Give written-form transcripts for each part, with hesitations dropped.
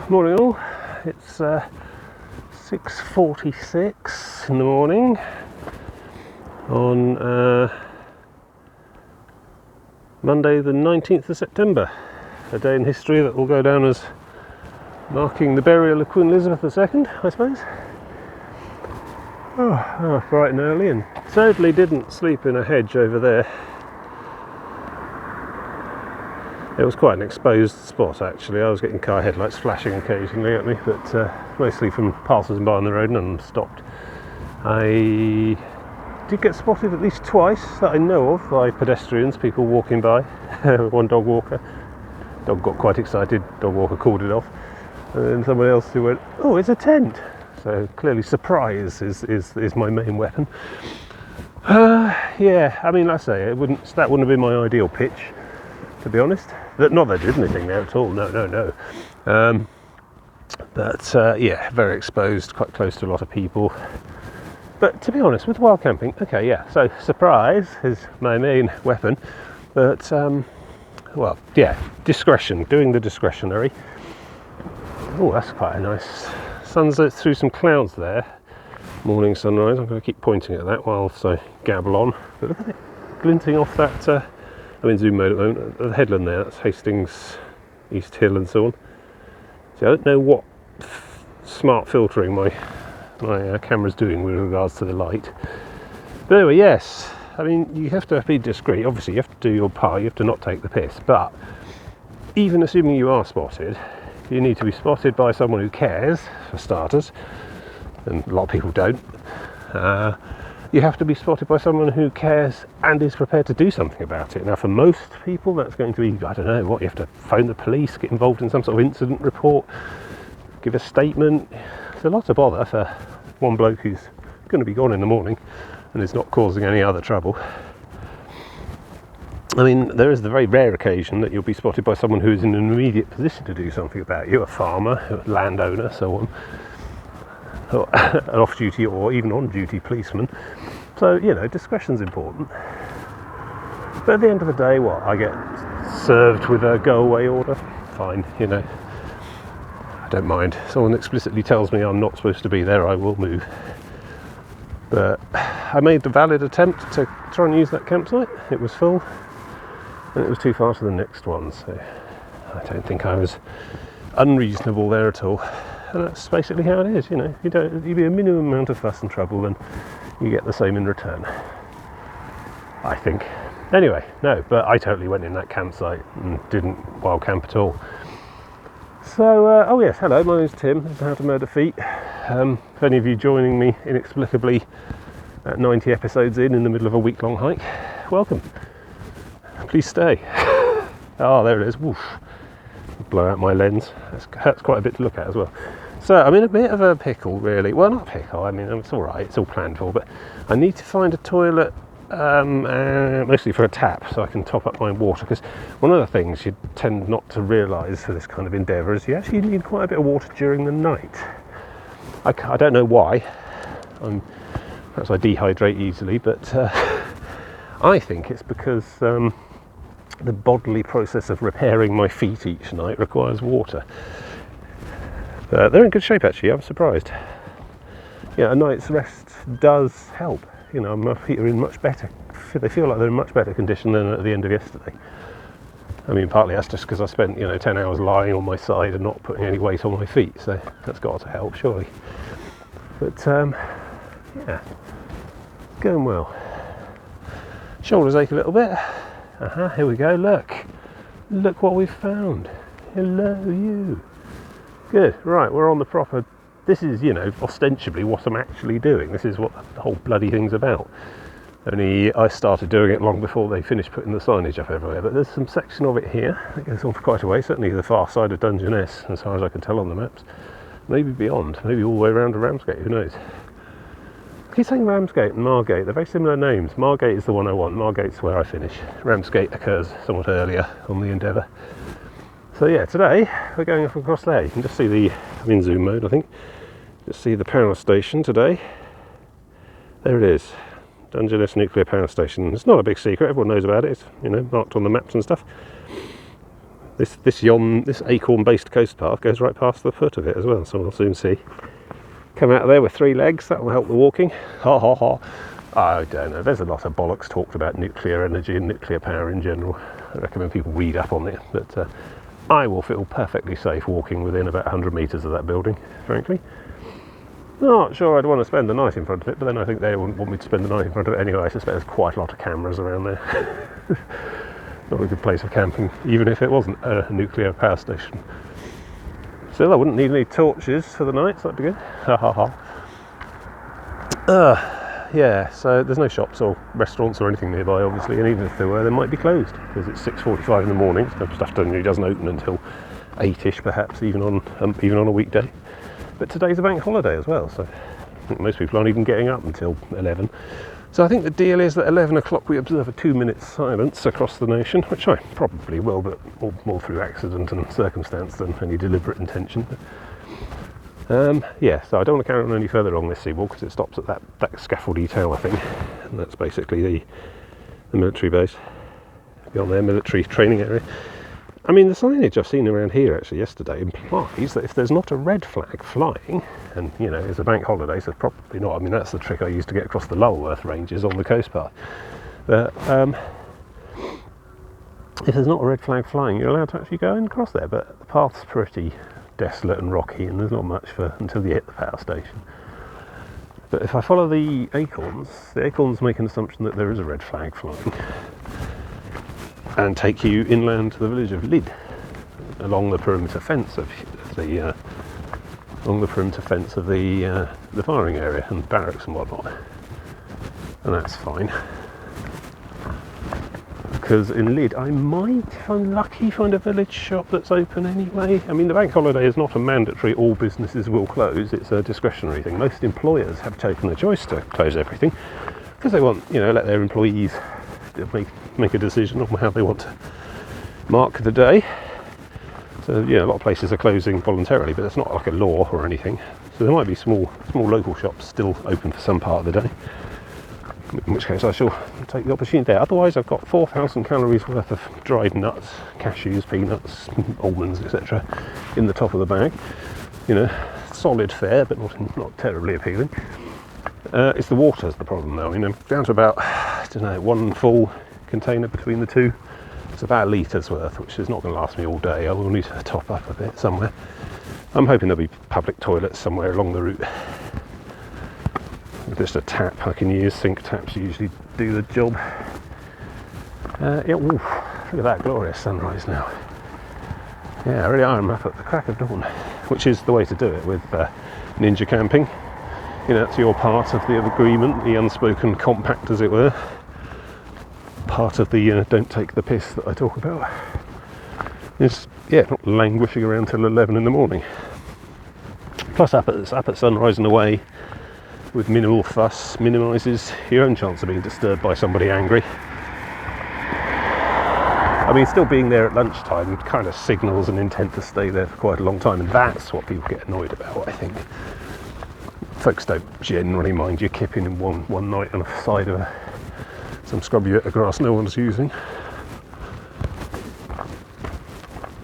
Morning all, it's 6:46 in the morning on Monday the 19th of September, a day in history that will go down as marking the burial of Queen Elizabeth II, I suppose. Bright and early, and certainly didn't sleep in a hedge over there. It was quite an exposed spot actually. I was getting car headlights flashing occasionally at me, but mostly from passers-by on the road, and none stopped. I did get spotted at least twice that I know of by pedestrians, people walking by. One dog walker. Dog got quite excited, dog walker called it off. And then someone else who went, "Oh, it's a tent." So clearly surprise is my main weapon. Yeah, I mean, like I say, that wouldn't have been my ideal pitch, to be honest. Not that I did anything there at all, no. Yeah, very exposed, quite close to a lot of people. But to be honest, with wild camping, okay, yeah, so surprise is my main weapon. But, well, yeah, discretion, doing the discretionary. Oh, that's quite a nice sunset through some clouds there. Morning sunrise, I'm going to keep pointing at that whilst I gabble on. But look at it, glinting off that... I'm in zoom mode at the moment. The headland there, that's Hastings, East Hill and so on. So I don't know what smart filtering my camera's doing with regards to the light. But anyway, yes, I mean, you have to be discreet. Obviously, you have to do your part, you have to not take the piss. But even assuming you are spotted, you need to be spotted by someone who cares, for starters, and a lot of people don't. You have to be spotted by someone who cares and is prepared to do something about it. Now, for most people, that's going to be, I don't know, what, you have to phone the police, get involved in some sort of incident report, give a statement. It's a lot of bother for one bloke who's going to be gone in the morning and is not causing any other trouble. I mean, there is the very rare occasion that you'll be spotted by someone who is in an immediate position to do something about you, a farmer, a landowner, so on. Or an off-duty or even on-duty policeman. So, you know, discretion's important. But at the end of the day, what? I get served with a go-away order? Fine, you know. I don't mind. Someone explicitly tells me I'm not supposed to be there, I will move. But I made the valid attempt to try and use that campsite. It was full, and it was too far to the next one, so I don't think I was unreasonable there at all. And that's basically how it is, you know. You do a minimum amount of fuss and trouble, and you get the same in return, I think. Anyway, no, but I totally went in that campsite and didn't wild camp at all. So, oh yes, hello, my name's Tim. This is How to Murder Feet. If any of you joining me inexplicably at 90 episodes in the middle of a week-long hike, welcome. Please stay. Oh, there it is. Woof. Blow out my lens. That's quite a bit to look at as well. So I'm in a bit of a pickle, really. Well, not a pickle, I mean, it's all right, it's all planned for, but I need to find a toilet, mostly for a tap, so I can top up my water, because one of the things you tend not to realise for this kind of endeavour is you actually need quite a bit of water during the night. I don't know why. Perhaps I dehydrate easily, but I think it's because the bodily process of repairing my feet each night requires water. They're in good shape actually, I'm surprised. Yeah, a night's rest does help. You know, my feet are in much better, they feel like they're in much better condition than at the end of yesterday. I mean, partly that's just because I spent, 10 hours lying on my side and not putting any weight on my feet, so that's got to help, surely. But, yeah, it's going well. Shoulders ache a little bit. Here we go, look what we've found. Hello, you. Good, right, we're on the proper, this is, ostensibly what I'm actually doing. This is what the whole bloody thing's about. Only I started doing it long before they finished putting the signage up everywhere, but there's some section of it here that goes on for quite a way, certainly the far side of Dungeness, as far as I can tell on the maps. Maybe beyond, maybe all the way around to Ramsgate, who knows. I keep saying Ramsgate and Margate, they're very similar names. Margate is the one I want, Margate's where I finish. Ramsgate occurs somewhat earlier on the endeavour. So yeah, today we're going up across there. You can just see I'm in zoom mode I think, just see the power station today. There it is, Dungeness Nuclear Power Station. It's not a big secret, everyone knows about it, it's marked on the maps and stuff. this acorn-based coast path goes right past the foot of it as well, so we'll soon see. Come out of there with 3 legs, that will help the walking. Ha ha ha. I don't know, there's a lot of bollocks talked about nuclear energy and nuclear power in general. I recommend people read up on it, but I will feel perfectly safe walking within about 100 metres of that building, frankly. Not sure I'd want to spend the night in front of it, but then I think they wouldn't want me to spend the night in front of it anyway. I suspect there's quite a lot of cameras around there. Not a good place for camping, even if it wasn't a nuclear power station. Still, I wouldn't need any torches for the night, so that'd be good. Ha ha ha. Yeah, so there's no shops or restaurants or anything nearby, obviously, and even if there were, they might be closed, because it's 6:45 in the morning. Stuff generally doesn't open until 8ish, perhaps, even on a weekday. But today's a bank holiday as well, so I think most people aren't even getting up until 11. So I think the deal is that at 11 o'clock we observe a 2-minute silence across the nation, which I probably will, but more through accident and circumstance than any deliberate intention. Yeah, so I don't want to carry on any further along this seawall because it stops at that scaffoldy tower thing, and that's basically the military base. Beyond there, military training area. I mean, the signage I've seen around here actually yesterday implies that if there's not a red flag flying, and you know, it's a bank holiday, so probably not. I mean, that's the trick I used to get across the Lulworth ranges on the coast path. But if there's not a red flag flying, you're allowed to actually go and cross there. But the path's pretty desolate and rocky, and there's not much until you hit the power station. But if I follow the acorns make an assumption that there is a red flag flying, and take you inland to the village of Lydd, along the perimeter fence of the firing area and barracks and whatnot, and that's fine. Because in Lydd, I might, if I'm lucky, find a village shop that's open anyway. I mean, the bank holiday is not a mandatory all businesses will close. It's a discretionary thing. Most employers have taken the choice to close everything because they want, let their employees make a decision on how they want to mark the day. So a lot of places are closing voluntarily, but it's not like a law or anything. So there might be small local shops still open for some part of the day, in which case I shall take the opportunity there. Otherwise, I've got 4,000 calories worth of dried nuts, cashews, peanuts, almonds, etc. in the top of the bag. Solid fare, but not terribly appealing. It's the water's the problem though. I'm down to about, one full container between the two. It's about a litre's worth, which is not going to last me all day. I will need to top up a bit somewhere. I'm hoping there'll be public toilets somewhere along the route. Just a tap I can use. Sink taps usually do the job. Look at that glorious sunrise now. Yeah, really I'm up at the crack of dawn, which is the way to do it with ninja camping. It's your part of the agreement, the unspoken compact, as it were. Part of the don't take the piss that I talk about. Is not languishing around till 11 in the morning. Plus, up at sunrise and away with minimal fuss minimises your own chance of being disturbed by somebody angry. I mean, still being there at lunchtime kind of signals an intent to stay there for quite a long time, and that's what people get annoyed about, I think. Folks don't generally mind you kipping in one night on the side of some scrubby bit of grass no one's using.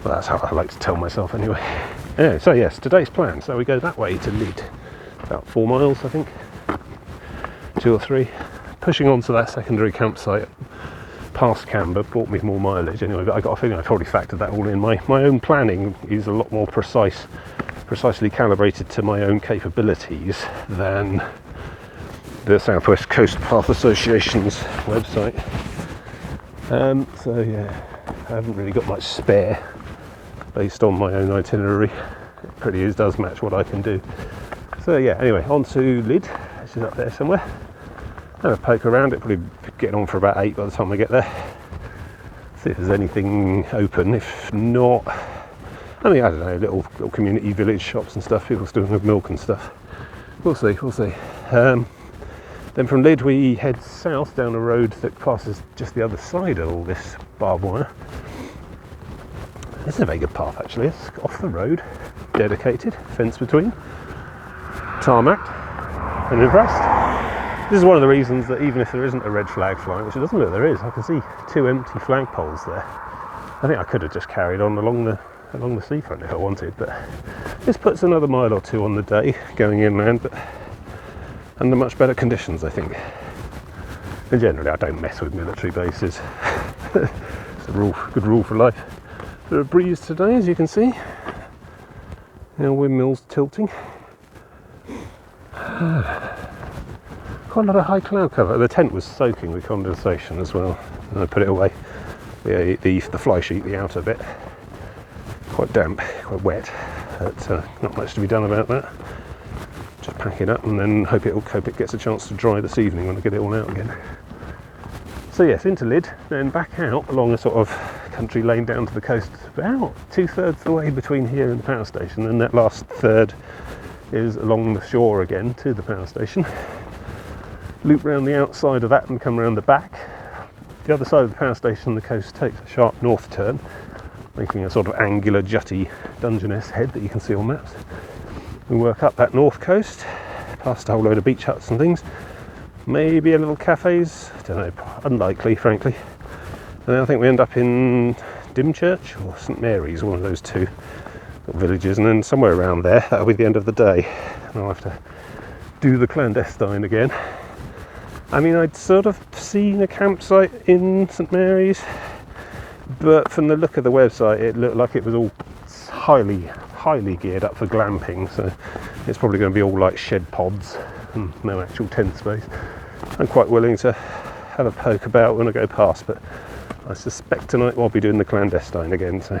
Well, that's how I like to tell myself anyway. Yeah, so yes, today's plan. So we go that way to Lydd, about 4 miles, I think, 2 or 3. Pushing on to that secondary campsite past Camber brought me more mileage anyway, but I got a feeling I've probably factored that all in. My own planning is a lot more precisely calibrated to my own capabilities than the South West Coast Path Association's website. So yeah, I haven't really got much spare based on my own itinerary. It pretty does match what I can do. So yeah, anyway, on to Lydd, which is up there somewhere. Have a poke around it, probably getting on for about 8 by the time I get there. See if there's anything open. If not, I don't know, little community village shops and stuff, people still have milk and stuff. We'll see. Then from Lydd we head south down a road that passes just the other side of all this barbed wire. This is a very good path actually. It's off the road, dedicated, fence between, tarmacked, and impressed. This is one of the reasons that even if there isn't a red flag flying, which it doesn't look there is, I can see 2 empty flagpoles there. I think I could have just carried on along the seafront if I wanted, but this puts another mile or two on the day going inland, but under much better conditions, I think. And generally I don't mess with military bases. It's a good rule for life. There's a breeze today, as you can see. Our windmill's tilting. Quite a lot of high cloud cover. The tent was soaking with condensation as well. And I put it away. The fly sheet, the outer bit, quite damp, quite wet. But not much to be done about that. Just pack it up and then hope it gets a chance to dry this evening when I get it all out again. So yes, into Lydd, then back out along a sort of country lane down to the coast, about 2/3 the way between here and the power station, and that last third is along the shore again to the power station. Loop round the outside of that and come round the back. The other side of the power station, the coast takes a sharp north turn, making a sort of angular, jutty Dungeness head that you can see on maps. We work up that north coast, past a whole load of beach huts and things, maybe a little cafes, I don't know, unlikely frankly. And then I think we end up in Dymchurch or St Mary's, one of those two little villages, and then somewhere around there, that'll be the end of the day. And I'll have to do the clandestine again. I mean, I'd sort of seen a campsite in St Mary's, but from the look of the website it looked like it was all highly geared up for glamping, so it's probably going to be all like shed pods and no actual tent space. I'm quite willing to have a poke about when I go past, but I suspect tonight I'll be doing the clandestine again, so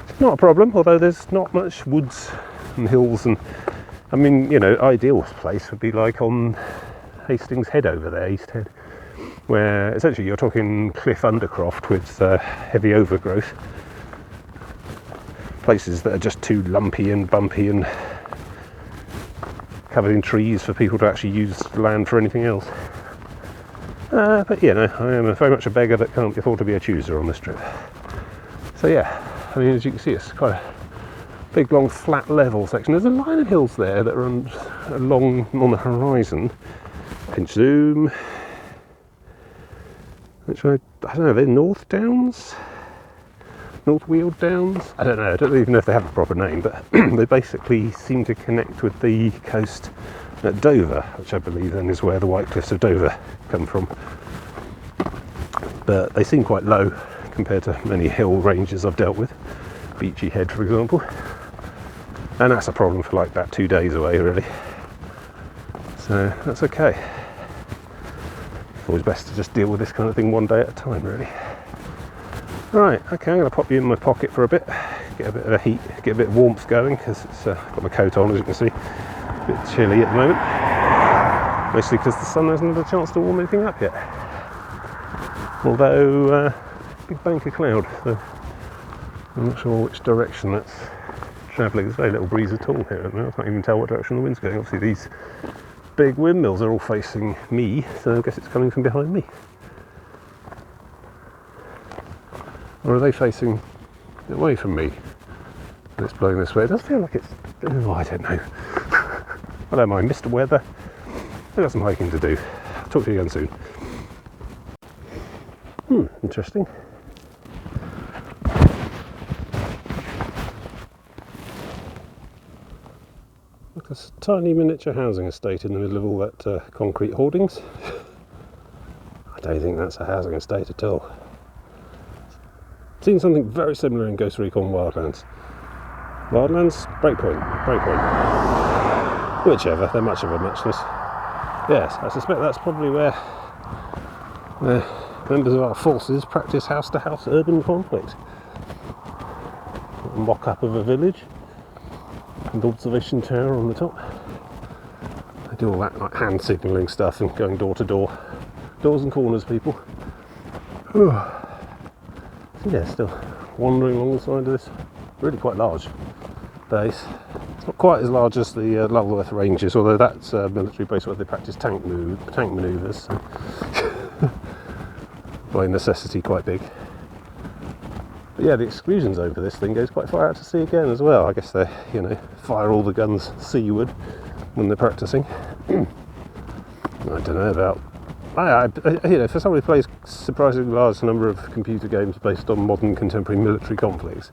it's not a problem, although there's not much woods and hills, and I mean, you know, ideal place would be like on Hastings Head over there, East Head, where essentially you're talking cliff undercroft with heavy overgrowth, places that are just too lumpy and bumpy and covered in trees for people to actually use land for anything else. But you know, I am very much a beggar that can't afford to be a chooser on this trip. So yeah, I mean, as you can see, it's quite a big, long, flat, level section. There's a line of hills there that run along on the horizon. Pinch zoom. Which I don't know, they're North Downs? North Weald Downs? I don't know, I don't even know if they have a proper name, but they basically seem to connect with the coast at Dover, which I believe then is where the White Cliffs of Dover come from. But they seem quite low compared to many hill ranges I've dealt with. Beachy Head, for example. And that's a problem for like about 2 days away, really. So that's okay. It's always best to just deal with this kind of thing one day at a time, really. Right, okay, I'm going to pop you in my pocket for a bit, get a bit of heat, get a bit of warmth going, because it's got my coat on, as you can see. A bit chilly at the moment, mostly because the sun hasn't had a chance to warm anything up yet. Although, big bank of cloud, so I'm not sure which direction that's travelling. There's very little breeze at all here at the moment. I can't even tell what direction the wind's going. Obviously these big windmills are all facing me, so I guess it's coming from behind me. Or are they facing away from me? And it's blowing this way. It does feel like it's... oh, I don't know. I don't mind. Mr. Weather. I've got some hiking to do. I'll talk to you again soon. Interesting. Like a tiny miniature housing estate in the middle of all that concrete hoardings. I don't think that's a housing estate at all. Seen something very similar in Ghost Recon Wildlands. Wildlands? Breakpoint. Whichever, they're much of a muchness. Yes, I suspect that's probably where members of our forces practice house-to-house urban conflict. A mock-up of a village, and observation tower on the top. They do all that like hand signalling stuff and going door to door. Doors and corners, people. So yeah, still wandering along the side of this really quite large base. It's not quite as large as the Lulworth Ranges, although that's a military base where they practice tank manoeuvres. So by necessity quite big. But yeah, the exclusions over this thing goes quite far out to sea again as well. I guess they, you know, fire all the guns seaward when they're practicing. I don't know, about you know, for somebody who plays surprisingly large number of computer games based on modern contemporary military conflicts,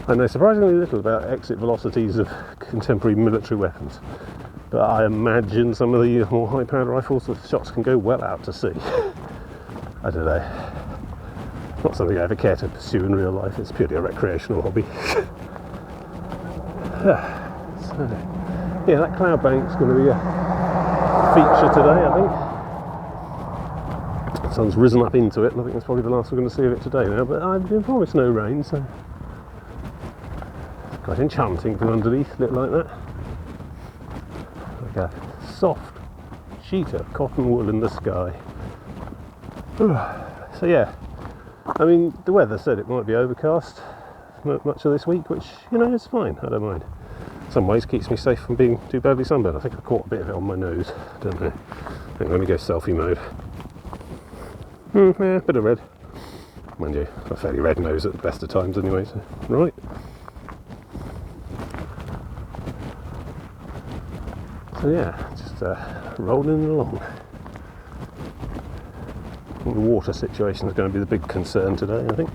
I know surprisingly little about exit velocities of contemporary military weapons. But I imagine some of the more high-powered rifles, the shots can go well out to sea. I don't know. Not something I ever care to pursue in real life. It's purely a recreational hobby. So, yeah, that cloud bank's going to be a feature today, I think. The sun's risen up into it, and I think that's probably the last we're going to see of it today now. But I've been promised no rain, so it's quite enchanting from underneath, lit like that. Like a soft sheet of cotton wool in the sky. So yeah, I mean, the weather said it might be overcast much of this week, which, you know, is fine. I don't mind. In some ways keeps me safe from being too badly sunburned. I think I caught a bit of it on my nose. Don't know. I think let me go selfie mode. Yeah, bit of red. Mind you, a fairly red nose at the best of times anyway, so right. So yeah, just rolling along. The water situation is going to be the big concern today, I think.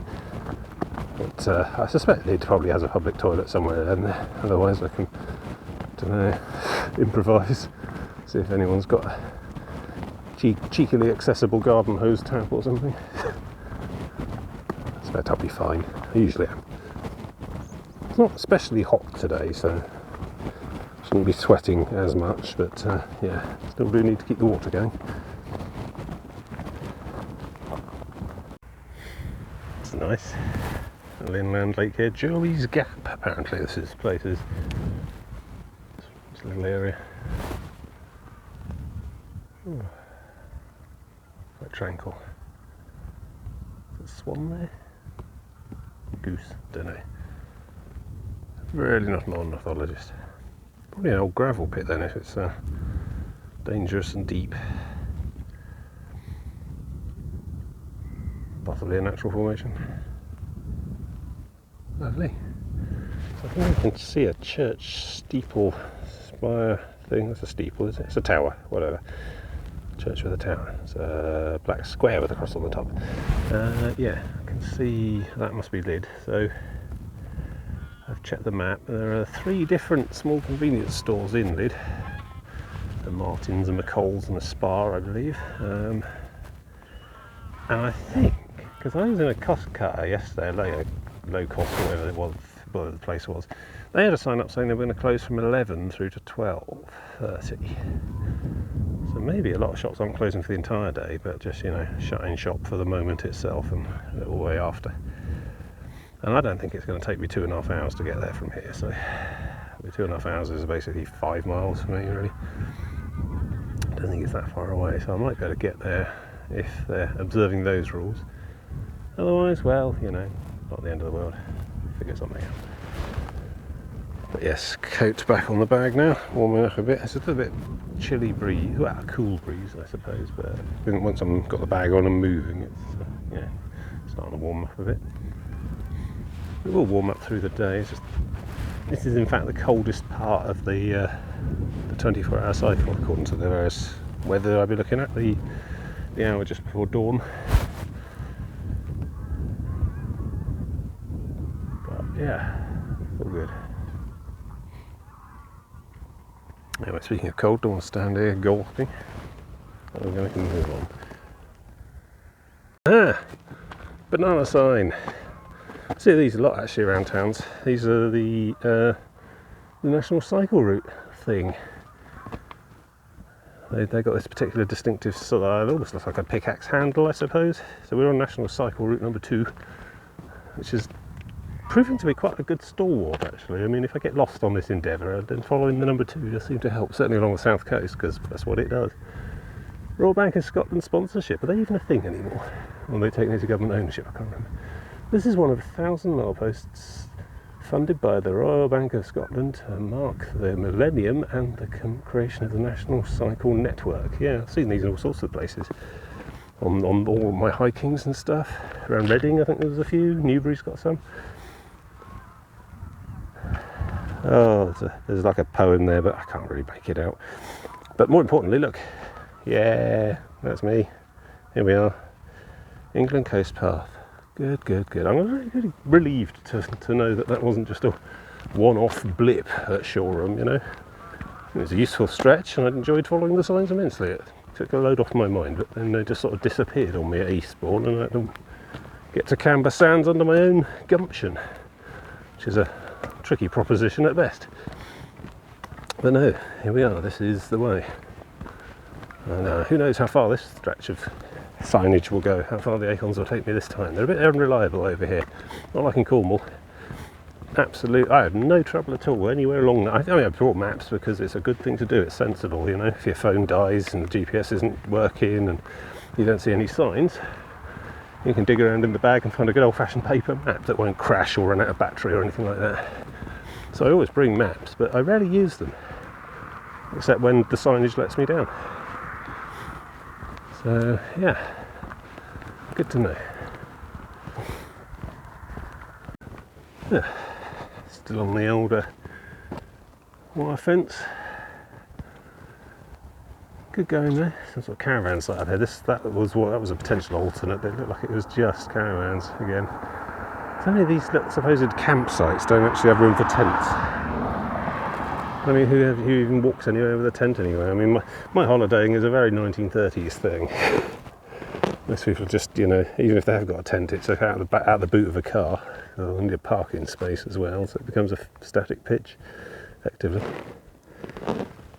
But I suspect it probably has a public toilet somewhere down there. Otherwise I can, don't know, improvise. See if anyone's got a cheekily accessible garden hose tap or something. I suspect I'll be fine. I usually am. It's not especially hot today, so I shouldn't be sweating as much, but yeah, still do need to keep the water going. It's nice. A little inland lake here, Joey's Gap. Apparently, this place is this little area. Oh, quite tranquil. Is a swan there? Goose? Don't know. Really not an ornithologist. Probably an old gravel pit then, if it's dangerous and deep. Possibly a natural formation. Lovely. So I think I can see a church steeple spire thing. That's a steeple, is it? It's a tower, whatever. Church with a tower. It's a black square with a cross on the top. Yeah, I can see that must be Lyd. So I've checked the map. There are 3 different small convenience stores in Lyd. A Martin's, a McColl's and a Spar, I believe. And I think, because I was in a cost cutter yesterday, low cost, whatever it was, whatever the place was, they had a sign up saying they were going to close from 11 through to 12:30. So maybe a lot of shops aren't closing for the entire day, but just, you know, shutting shop for the moment itself and a little way after. And I don't think it's going to take me 2.5 hours to get there from here, so 2.5 hours is basically 5 miles for me, really. I don't think it's that far away, so I might be able to get there if they're observing those rules. Otherwise, well, you know, not the end of the world. Figure something out. But yes, coat back on the bag now, warming up a bit. It's a little bit chilly breeze, well, a cool breeze, I suppose. But once I've got the bag on and moving, it's yeah, starting to warm up a bit. It will warm up through the day. It's just, this is in fact the coldest part of the 24-hour cycle, according to the various weather I'll be looking at. The hour just before dawn. But yeah, all good. Anyway, speaking of cold, don't want to stand here gawping. I'm going to move on. Banana sign. I see these a lot actually around towns. These are the National Cycle Route thing. They got this particular distinctive sort of, it almost looks like a pickaxe handle, I suppose. So we're on National Cycle Route number 2, which is proving to be quite a good stalwart actually. I mean, if I get lost on this endeavour, then following the number 2 does seem to help, certainly along the south coast, because that's what it does. Royal Bank of Scotland sponsorship, are they even a thing anymore? Or they take into government ownership, I can't remember. This is one of 1,000 mileposts funded by the Royal Bank of Scotland to mark the millennium and the creation of the National Cycle Network. Yeah, I've seen these in all sorts of places. On all my hikings and stuff. Around Reading, I think there's a few. Newbury's got some. Oh, there's like a poem there, but I can't really make it out. But more importantly, look. Yeah, that's me. here we are, England Coast Path. Good, good, good. I'm really relieved to know that that wasn't just a one-off blip at Shoreham, you know. It was a useful stretch and I'd enjoyed following the signs immensely. It took a load off my mind, but then they just sort of disappeared on me at Eastbourne and I had to get to Camber Sands under my own gumption, which is a tricky proposition at best. But no, here we are, this is the way. And who knows how far this stretch of signage will go, how far the acorns will take me this time. They're a bit unreliable over here, not like in Cornwall. Absolutely, I had no trouble at all anywhere along that. I mean, I brought maps because it's a good thing to do, it's sensible, you know. If your phone dies and the GPS isn't working and you don't see any signs, you can dig around in the bag and find a good old-fashioned paper map that won't crash or run out of battery or anything like that. So I always bring maps, but I rarely use them, except when the signage lets me down. So yeah, good to know. Yeah, still on the older wire fence. Good going there. Some sort of caravan site up here. That was a potential alternate, but it looked like it was just caravans again. So many of these supposed campsites don't actually have room for tents. I mean, who even walks anywhere with a tent anyway? I mean, my holidaying is a very 1930s thing. Most people just, you know, even if they have got a tent, it's like out the boot of a car. So need a parking space as well, so it becomes a static pitch, effectively.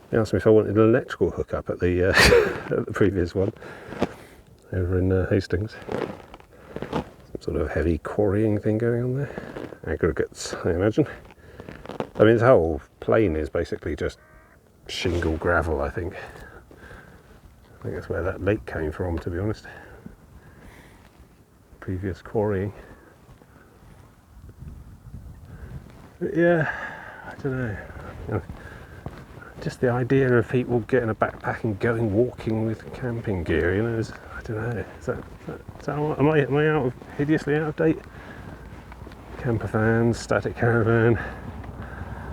They asked me if I wanted an electrical hookup at the at the previous one over in Hastings. Some sort of heavy quarrying thing going on there. Aggregates, I imagine. I mean, this whole plain is basically just shingle gravel, I think. I think that's where that lake came from, to be honest. Previous quarrying. But yeah, I don't know. You know, just the idea of people getting a backpack and going walking with camping gear, you know, I don't know. Am I hideously out of date? Camper vans, static caravan,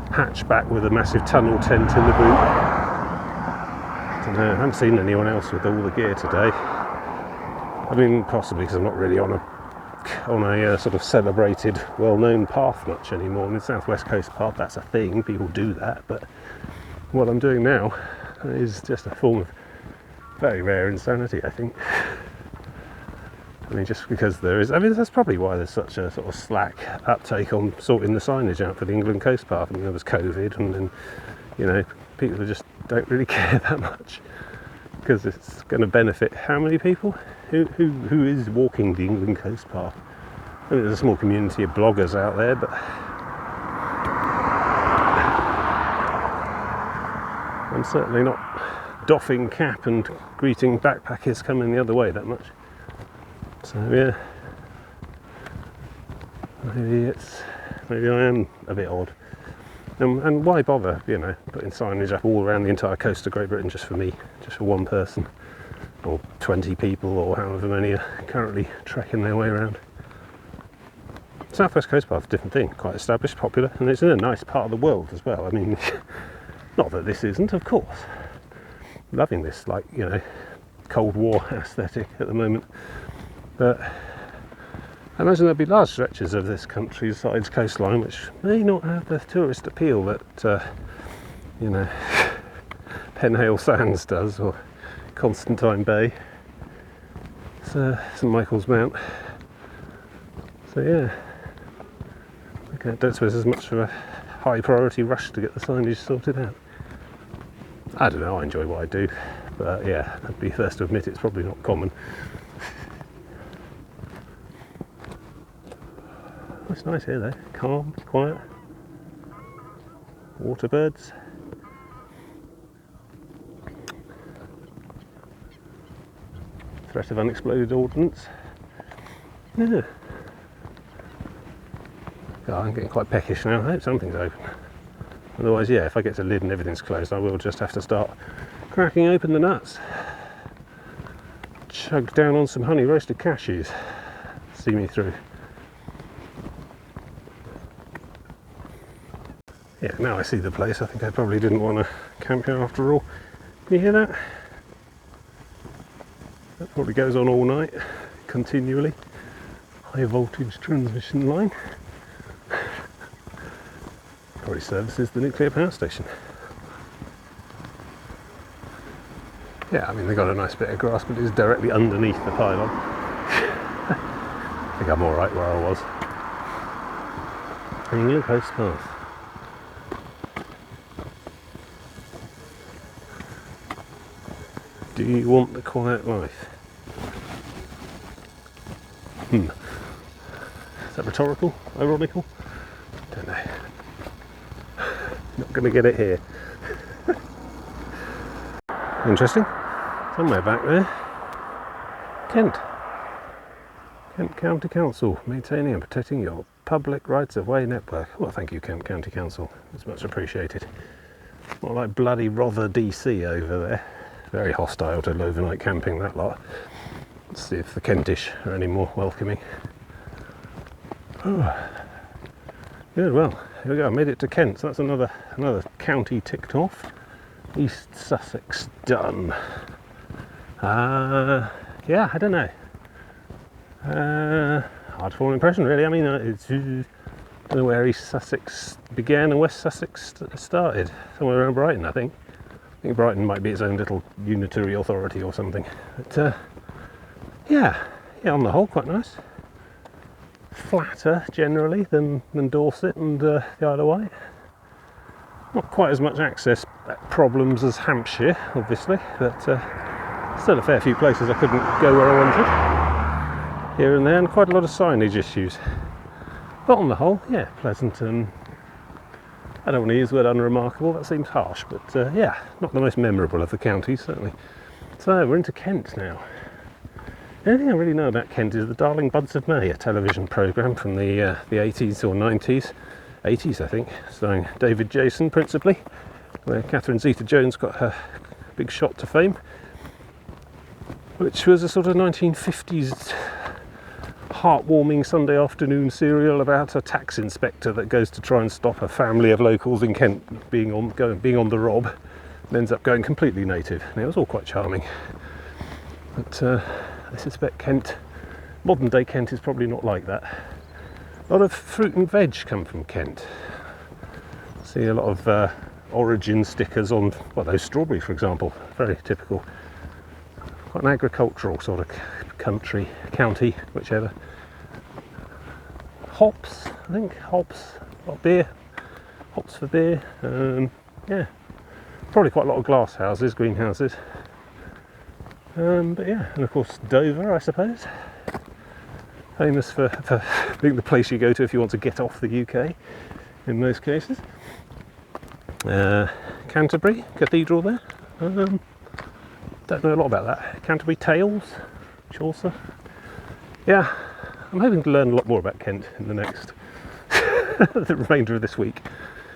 hatchback with a massive tunnel tent in the boot. I don't know, I haven't seen anyone else with all the gear today. I mean, possibly because I'm not really on a sort of celebrated, well-known path much anymore. I mean, South West Coast Path, that's a thing, people do that, but what I'm doing now is just a form of very rare insanity, I think. I mean, just because there is, I mean, that's probably why there's such a sort of slack uptake on sorting the signage out for the England Coast Path. I mean, there was COVID and then, you know, people just don't really care that much because it's going to benefit how many people? Who is walking the England Coast Path? I mean, there's a small community of bloggers out there, but I'm certainly not doffing cap and greeting backpackers coming the other way that much. So yeah, maybe I am a bit odd. And why bother, you know, putting signage up all around the entire coast of Great Britain just for me, just for one person, or 20 people, or however many are currently trekking their way around. South West Coast Path, different thing, quite established, popular, and it's in a nice part of the world as well. I mean, not that this isn't, of course. Loving this, like, you know, Cold War aesthetic at the moment. But I imagine there'll be large stretches of this countryside's coastline which may not have the tourist appeal that, you know, Penhale Sands does, or Constantine Bay, St Michael's Mount. So yeah, okay, I don't suppose there's much of a high priority rush to get the signage sorted out. I don't know, I enjoy what I do, but yeah, I'd be first to admit it's probably not common. It's nice here though, calm, quiet, waterbirds. Threat of unexploded ordnance. Yeah. Oh, I'm getting quite peckish now. I hope something's open. Otherwise, yeah, if I get to lid and everything's closed, I will just have to start cracking open the nuts. Chug down on some honey roasted cashews. See me through. Yeah, now I see the place. I think I probably didn't want to camp here after all. Can you hear that? Probably goes on all night, continually. High voltage transmission line. Probably services the nuclear power station. Yeah, I mean, they've got a nice bit of grass, but it's directly underneath the pylon. I think I'm alright where I was. And glucose path. Do you want the quiet life? Is that rhetorical? Ironical? Don't know. Not going to get it here. Interesting. Somewhere back there. Kent. Kent County Council, maintaining and protecting your public rights-of-way network. Well, thank you, Kent County Council. It's much appreciated. Not like bloody Rother DC over there. Very hostile to overnight camping, that lot. Let's see if the Kentish are any more welcoming. Oh. Good, well, here we go. I made it to Kent. So that's another county ticked off. East Sussex done. Yeah, I don't know. Hard to form an impression, really. I mean, it's, I don't know where East Sussex began and West Sussex started. Somewhere around Brighton, I think. I think Brighton might be its own little unitary authority or something. But yeah, on the whole, quite nice. Flatter generally than Dorset and the Isle of Wight. Not quite as much access problems as Hampshire, obviously, but still a fair few places I couldn't go where I wanted. Here and there, and quite a lot of signage issues. But on the whole, yeah, pleasant and I don't want to use the word unremarkable, that seems harsh, but yeah, not the most memorable of the counties, certainly. So, we're into Kent now. The only thing I really know about Kent is the Darling Buds of May, a television programme from the 80s or 90s, 80s I think, starring David Jason principally, where Catherine Zeta-Jones got her big shot to fame, which was a sort of 1950s heartwarming Sunday afternoon serial about a tax inspector that goes to try and stop a family of locals in Kent being on the rob, and ends up going completely native. And it was all quite charming. But I suspect Kent, modern day Kent, is probably not like that. A lot of fruit and veg come from Kent. See a lot of origin stickers on, well, those strawberries, for example, very typical. Quite an agricultural sort of county, whichever. Hops, I think, hops, beer, hops for beer, yeah, probably quite a lot of glass houses, greenhouses, but yeah, and of course Dover, I suppose, famous for being the place you go to if you want to get off the UK, in most cases. Canterbury, cathedral there, don't know a lot about that. Canterbury Tales, Chaucer. Yeah, I'm hoping to learn a lot more about Kent in the next, the remainder of this week.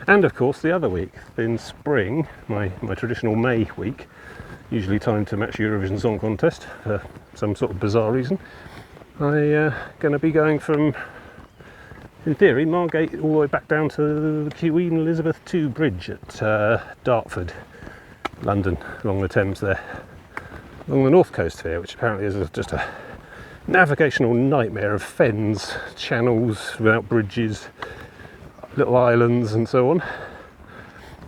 And of course the other week, in spring, my traditional May week, usually timed to match Eurovision Song Contest for some sort of bizarre reason. I'm going to be going from, in theory, Margate all the way back down to the Queen Elizabeth II Bridge at Dartford, London, along the Thames there. Along the north coast here, which apparently is just a navigational nightmare of fens, channels without bridges, little islands and so on,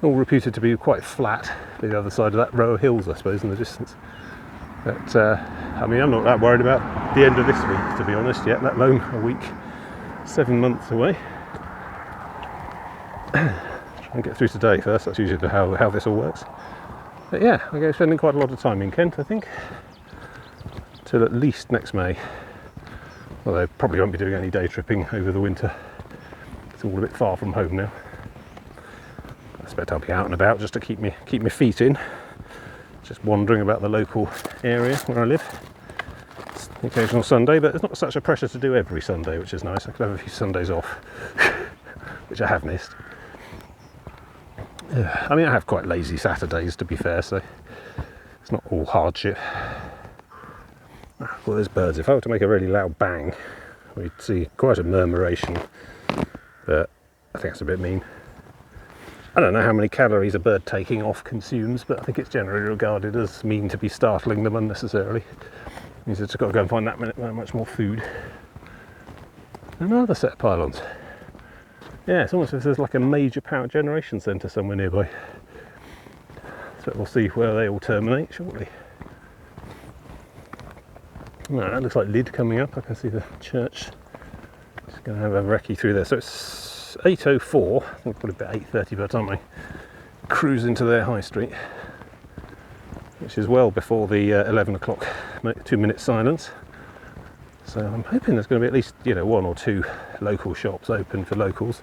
all reputed to be quite flat, the other side of that row of hills I suppose in the distance. But I mean, I'm not that worried about the end of this week, to be honest, yet, let alone a week 7 months away. Try and get through today first, that's usually how this all works. But yeah, I'm going to be spending quite a lot of time in Kent, I think, till at least next May. Although I probably won't be doing any day tripping over the winter. It's all a bit far from home now. I expect I'll be out and about just to keep my feet in. Just wandering about the local area where I live. It's the occasional Sunday, but it's not such a pressure to do every Sunday, which is nice. I could have a few Sundays off, which I have missed. I mean, I have quite lazy Saturdays, to be fair, so it's not all hardship. Well, there's birds. If I were to make a really loud bang, we'd see quite a murmuration, but I think that's a bit mean. I don't know how many calories a bird taking off consumes, but I think it's generally regarded as mean to be startling them unnecessarily. Means I've just got to go and find that much more food. Another set of pylons. Yeah, it's almost as if there's like a major power generation centre somewhere nearby. So we'll see where they all terminate shortly. No, that looks like Lyd coming up. I can see the church. Just going to have a recce through there. So it's 8:04. I think probably about 8:30 by the time I cruise into their high street, which is well before the 11 o'clock 2-minute silence. So I'm hoping there's going to be at least, you know, 1 or 2 local shops open for locals.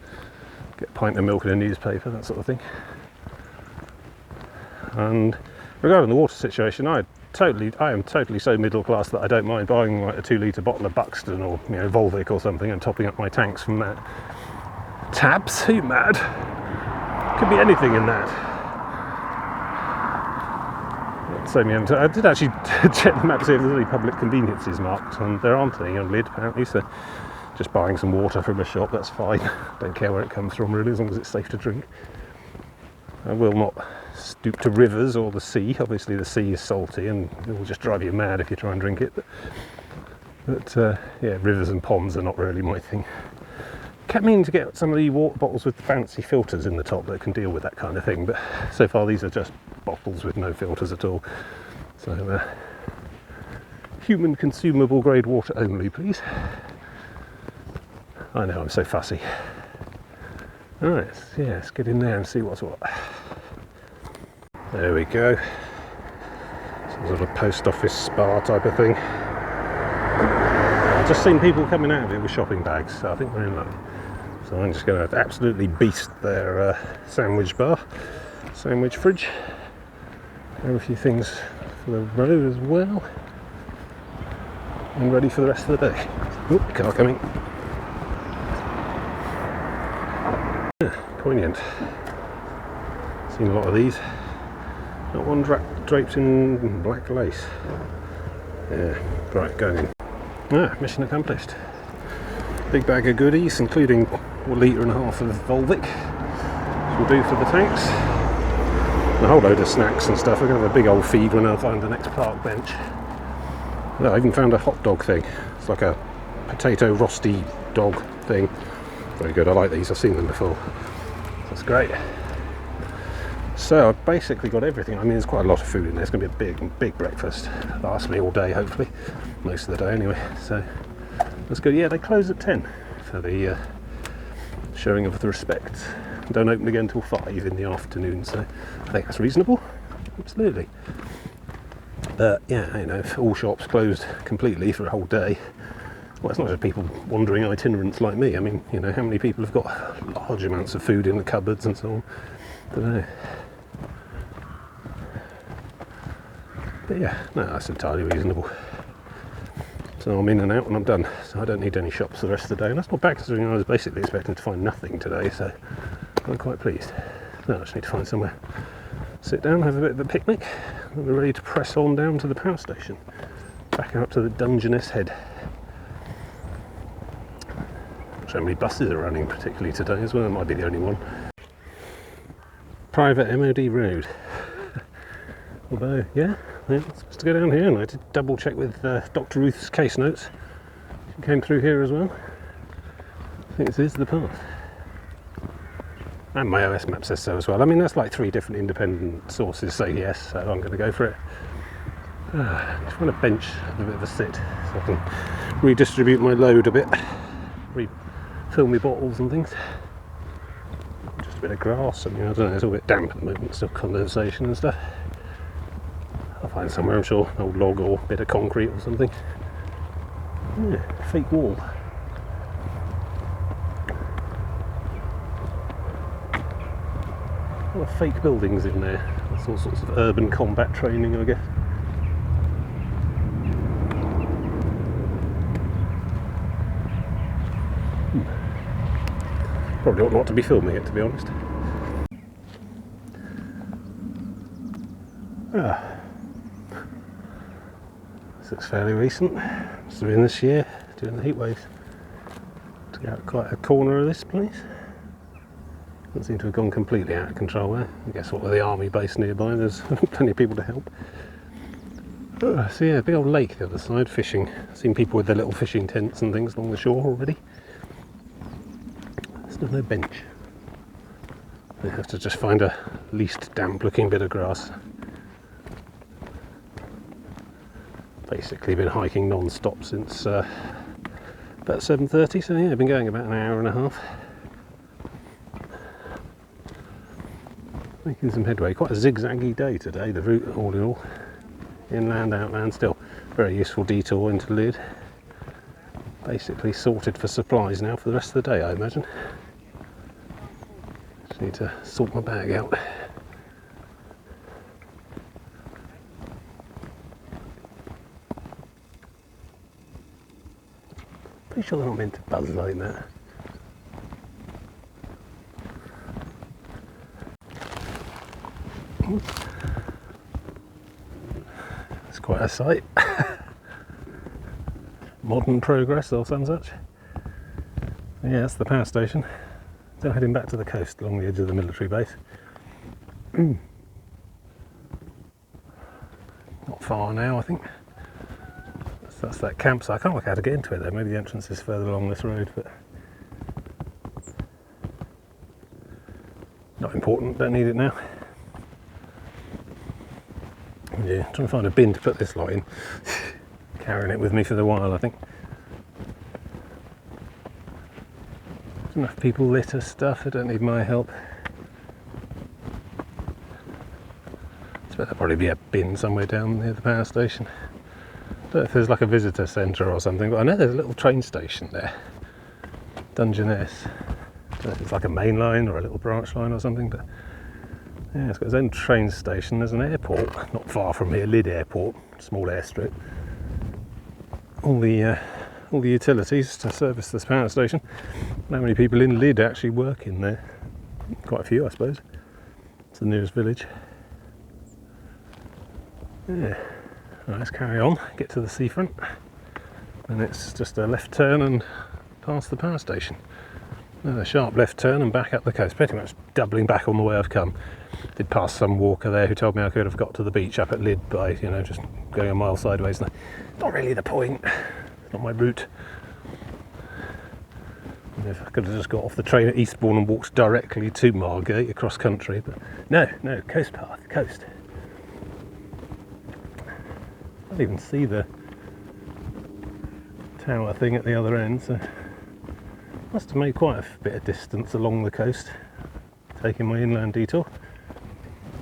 Get a pint of milk and a newspaper, that sort of thing. And regarding the water situation, I am totally so middle class that I don't mind buying like a 2-litre bottle of Buxton or, you know, Volvic or something and topping up my tanks from that. Tabs? Are you mad? Could be anything in that. I did actually check the map to see if there's any public conveniences marked, and there aren't any on Lyd apparently, so just buying some water from a shop, that's fine. Don't care where it comes from really, as long as it's safe to drink. I will not stoop to rivers or the sea. Obviously the sea is salty and it will just drive you mad if you try and drink it. But yeah, rivers and ponds are not really my thing. Kept meaning to get some of the water bottles with fancy filters in the top that can deal with that kind of thing, but so far these are just bottles with no filters at all. So human consumable grade water only, please. I know, I'm so fussy. Alright, yeah, let's get in there and see what's what. There we go. Some sort of post office spa type of thing. I've just seen people coming out of it with shopping bags, so I think we're in luck. So I'm just going to absolutely beast their sandwich bar, sandwich fridge. Grab a few things for the road as well. And ready for the rest of the day. Oop, car coming. Yeah, poignant. Seen a lot of these. Not one draped in black lace. Yeah, right, going in. Ah, mission accomplished. Big bag of goodies, including 1.5 litres of Volvic, which will do for the tanks. And a whole load of snacks and stuff. I'm going to have a big old feed when I find the next park bench. I even found a hot dog thing. It's like a potato rosti dog thing. Very good, I like these, I've seen them before. That's great. So I've basically got everything. I mean, there's quite a lot of food in there. It's going to be a big breakfast. Last me all day, hopefully. Most of the day anyway. So that's good. Yeah, they close at 10 for the showing of the respect. Don't open again until 5 in the afternoon, so I think that's reasonable. Absolutely. But yeah, you know, if all shops closed completely for a whole day, well, it's not just people wandering itinerants like me. I mean, you know, how many people have got large amounts of food in the cupboards and so on? I don't know. But yeah, no, that's entirely reasonable. So I'm in and out and I'm done. So I don't need any shops the rest of the day. And that's not bad considering I was basically expecting to find nothing today, so I'm quite pleased. No, I just need to find somewhere. Sit down, have a bit of a picnic, and we're ready to press on down to the power station. Back out to the Dungeness Head. So many buses are running particularly today as well. It might be the only one. Private MOD road. Although, yeah, I'm supposed to go down here, and I did double check with Dr. Ruth's case notes. She came through here as well. I think this is the path. And my OS map says so as well. I mean, that's like 3 different independent sources say yes, so I'm going to go for it. Just want to bench, have a bit of a sit, so I can redistribute my load a bit. Refill my bottles and things. Just a bit of grass, I mean, I don't know, it's all a bit damp at the moment, still condensation and stuff. I'll find somewhere, I'm sure, an old log or a bit of concrete or something. Yeah, fake wall. A lot of fake buildings in there. That's all sorts of urban combat training, I guess. Probably ought not to be filming it, to be honest. This looks fairly recent. Must have been this year, doing the heat waves. To get out quite a corner of this place. Doesn't seem to have gone completely out of control there. I guess what with the army base nearby, there's plenty of people to help. So yeah, big old lake the other side, fishing. Seen people with their little fishing tents and things along the shore already. Still no bench. I have to just find a least damp looking bit of grass. Basically been hiking non-stop since about 7:30, so yeah, I've been going about an hour and a half. Making some headway. Quite a zigzaggy day today, the route all in all. Inland, outland, still very useful detour into Lydd. Basically sorted for supplies now for the rest of the day, I imagine. Just need to sort my bag out. Pretty sure they're not meant to buzz like that. It's quite a sight. Modern progress or some such. Yeah, that's the power station. So heading back to the coast along the edge of the military base. Not far now, I think. So that's that campsite. I can't work out how to get into it though. Maybe the entrance is further along this road, but not important, don't need it now. Yeah, trying to find a bin to put this lot in. Carrying it with me for the while, I think. There's enough people litter stuff, I don't need my help. I suppose there'll probably be a bin somewhere down near the power station. I don't know if there's like a visitor centre or something, but I know there's a little train station there. Dungeness. I don't know if it's like a main line or a little branch line or something, but yeah, it's got its own train station. There's an airport not far from here, Lydd Airport, small airstrip. All the utilities to service this power station. How many people in Lydd actually work in there? Quite a few, I suppose. It's the nearest village. Yeah. Right, let's carry on, get to the seafront. And it's just a left turn and past the power station. A sharp left turn and back up the coast, pretty much doubling back on the way I've come. Did pass some walker there who told me I could have got to the beach up at Lydd by, just going a mile sideways. Not really the point, it's not my route. If I could have just got off the train at Eastbourne and walked directly to Margate across country, but no, coast path, coast. I can't even see the tower thing at the other end, so must have made quite a bit of distance along the coast, taking my inland detour.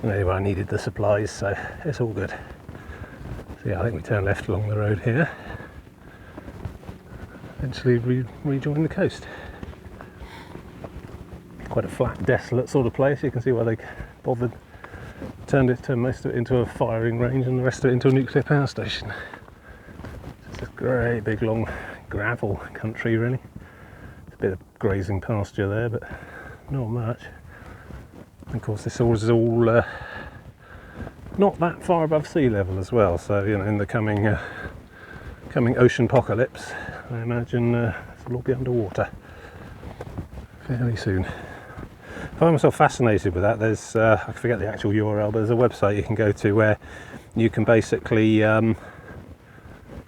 And anyway, I needed the supplies, so it's all good. So yeah, I think we turn left along the road here. Eventually rejoin the coast. Quite a flat, desolate sort of place. You can see why they bothered, turned most of it into a firing range and the rest of it into a nuclear power station. It's a great big long gravel country really. There's a bit of grazing pasture there, but not much. Of course, this is all not that far above sea level as well. So in the coming ocean apocalypse, I imagine this will all be underwater fairly soon. I find myself fascinated with that. There's I forget the actual URL, but there's a website you can go to where you can basically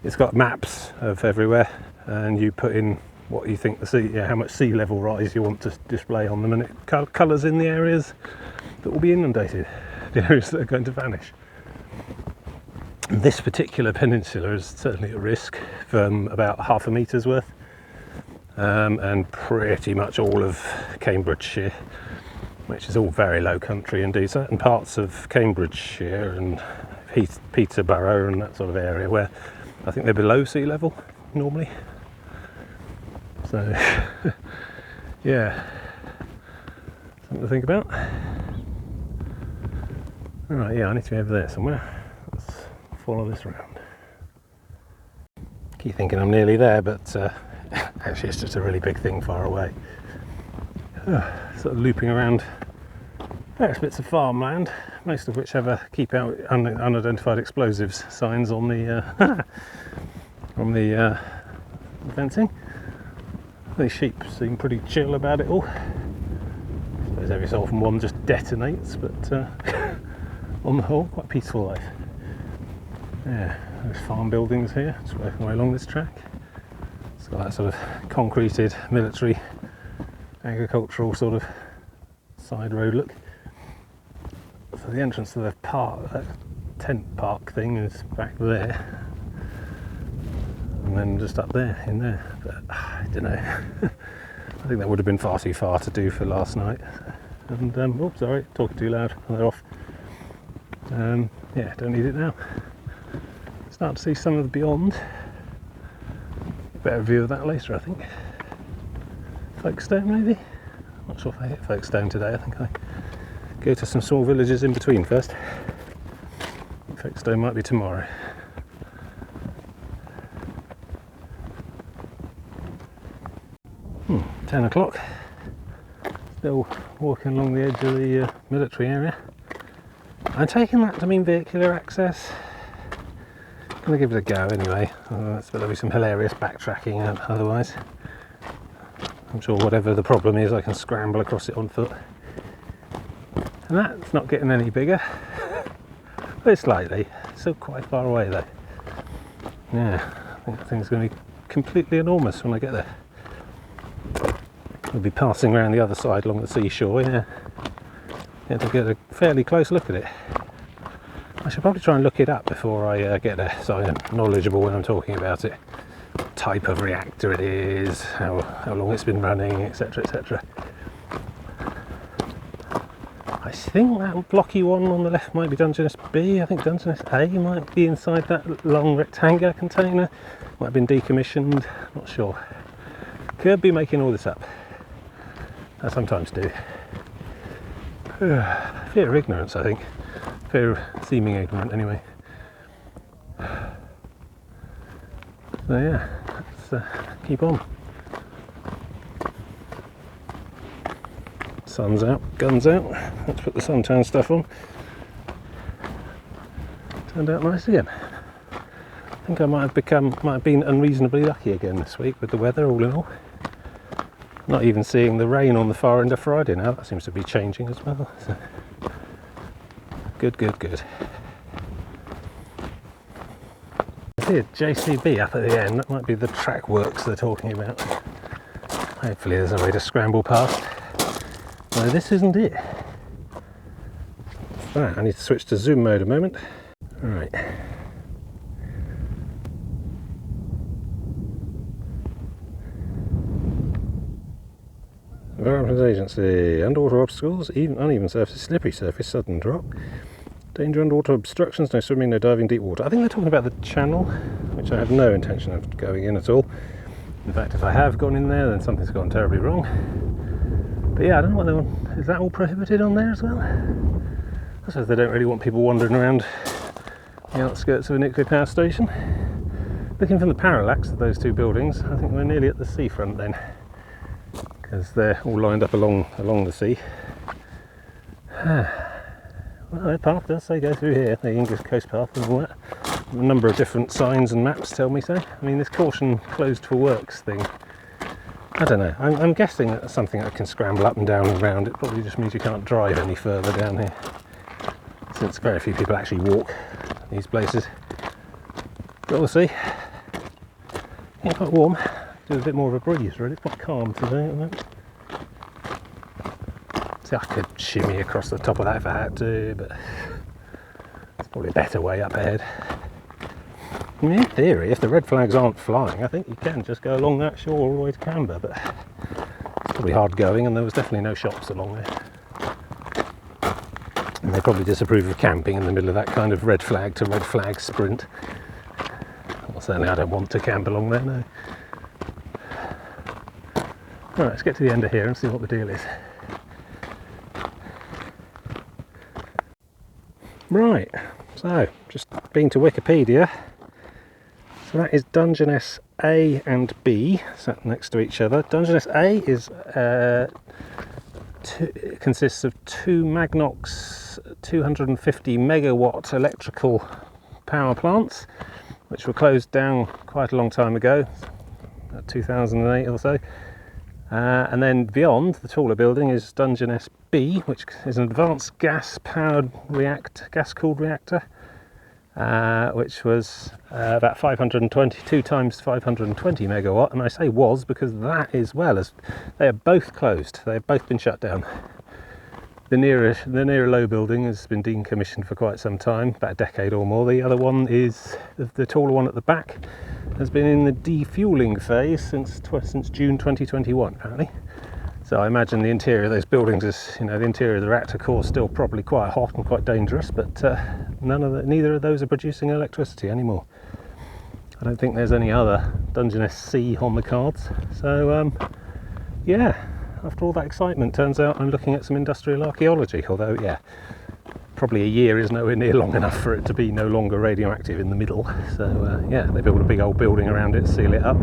it's got maps of everywhere, and you put in what you think how much sea level rise you want to display on them, and it colours in the areas that will be inundated, the areas that are going to vanish. And this particular peninsula is certainly at risk from about half a metre's worth, and pretty much all of Cambridgeshire, which is all very low country indeed. Certain parts of Cambridgeshire and Peterborough and that sort of area where I think they're below sea level normally. So, yeah, something to think about. Alright, yeah, I need to be over there somewhere. Let's follow this round. Keep thinking I'm nearly there, but actually it's just a really big thing far away. Sort of looping around various bits of farmland, most of which have keep out unidentified explosives signs on the fencing. These sheep seem pretty chill about it all. I suppose every so often one just detonates, but on the whole, quite a peaceful life. Yeah, there's farm buildings here, just working way along this track. It's got that sort of concreted military agricultural sort of side road look. So the entrance to the park, that tent park thing, is back there, and then just up there, in there. But I don't know. I think that would have been far too far to do for last night. And oops, sorry, talking too loud. They're off. Yeah, don't need it now. Start to see some of the beyond. Better view of that later, I think. Folkestone, maybe? Not sure if I hit Folkestone today. I think I go to some small villages in between first. Folkestone might be tomorrow. Hmm, 10 o'clock. Still walking along the edge of the military area. I'm taking that to mean vehicular access. I'm going to give it a go anyway. There'll be some hilarious backtracking otherwise. I'm sure whatever the problem is, I can scramble across it on foot. And that's not getting any bigger. But slightly. It's still quite far away though. Yeah, I think that thing's going to be completely enormous when I get there. We'll be passing around the other side along the seashore, yeah. To get a fairly close look at it. I should probably try and look it up before I get there, so I'm knowledgeable when I'm talking about it. What type of reactor it is, how long it's been running, etc, etc. I think that blocky one on the left might be Dungeness B. I think Dungeness A might be inside that long rectangular container. Might have been decommissioned, not sure. Could be making all this up. I sometimes do. Fear of ignorance, I think. Fear of seeming ignorant, anyway. So yeah, let's keep on. Sun's out, guns out. Let's put the suntan stuff on. Turned out nice again. I think I might have been unreasonably lucky again this week with the weather, all in all. Not even seeing the rain on the far end of Friday now. That seems to be changing as well. So. Good, good, good. I see a JCB up at the end. That might be the track works they're talking about. Hopefully there's a way to scramble past. No, this isn't it. Right, I need to switch to zoom mode a moment. Right. Environment Agency. Underwater obstacles, even uneven surface, slippery surface, sudden drop. Danger underwater obstructions, no swimming, no diving, deep water. I think they're talking about the channel, which I have no intention of going in at all. In fact, if I have gone in there, then something's gone terribly wrong. But yeah, I don't know what is that all prohibited on there as well? I suppose they don't really want people wandering around the outskirts of a nuclear power station. Looking from the parallax of those two buildings, I think we're nearly at the seafront then, because they're all lined up along the sea. Well, their path does say go through here, the English coast path and all that. A number of different signs and maps tell me so. I mean, this caution closed for works thing, I don't know. I'm guessing that's something that can scramble up and down and around. It probably just means you can't drive any further down here, since very few people actually walk these places. But we'll see. It's quite warm. There's a bit more of a breeze, really. It's quite calm today at the moment. See, I could shimmy across the top of that if I had to, but it's probably a better way up ahead. I mean, in theory, if the red flags aren't flying, I think you can just go along that shore all the way to Camber, but it's probably hard going, and there was definitely no shops along there. And they probably disapprove of camping in the middle of that kind of red flag to red flag sprint. Well, certainly I don't want to camp along there, no. Alright, let's get to the end of here and see what the deal is. Right, so just been to Wikipedia. So that is Dungeness A and B sat next to each other. Dungeness A is consists of two Magnox 250 megawatt electrical power plants, which were closed down quite a long time ago, 2008 or so. And then beyond, the taller building is Dungeness B, which is an advanced gas-cooled reactor, which was about 522 times 520 megawatt, and I say was because that as well as they are both closed. They have both been shut down. The nearer low building has been decommissioned for quite some time, about a decade or more. The other one is the taller one at the back, has been in the defueling phase since June 2021 apparently. So I imagine the interior of those buildings is, the interior of the reactor core is still probably quite hot and quite dangerous, but neither of those are producing electricity anymore. I don't think there's any other Dungeness C on the cards. So yeah, after all that excitement, turns out I'm looking at some industrial archaeology, although yeah, probably a year is nowhere near long enough for it to be no longer radioactive in the middle. So yeah, they built a big old building around it, seal it up.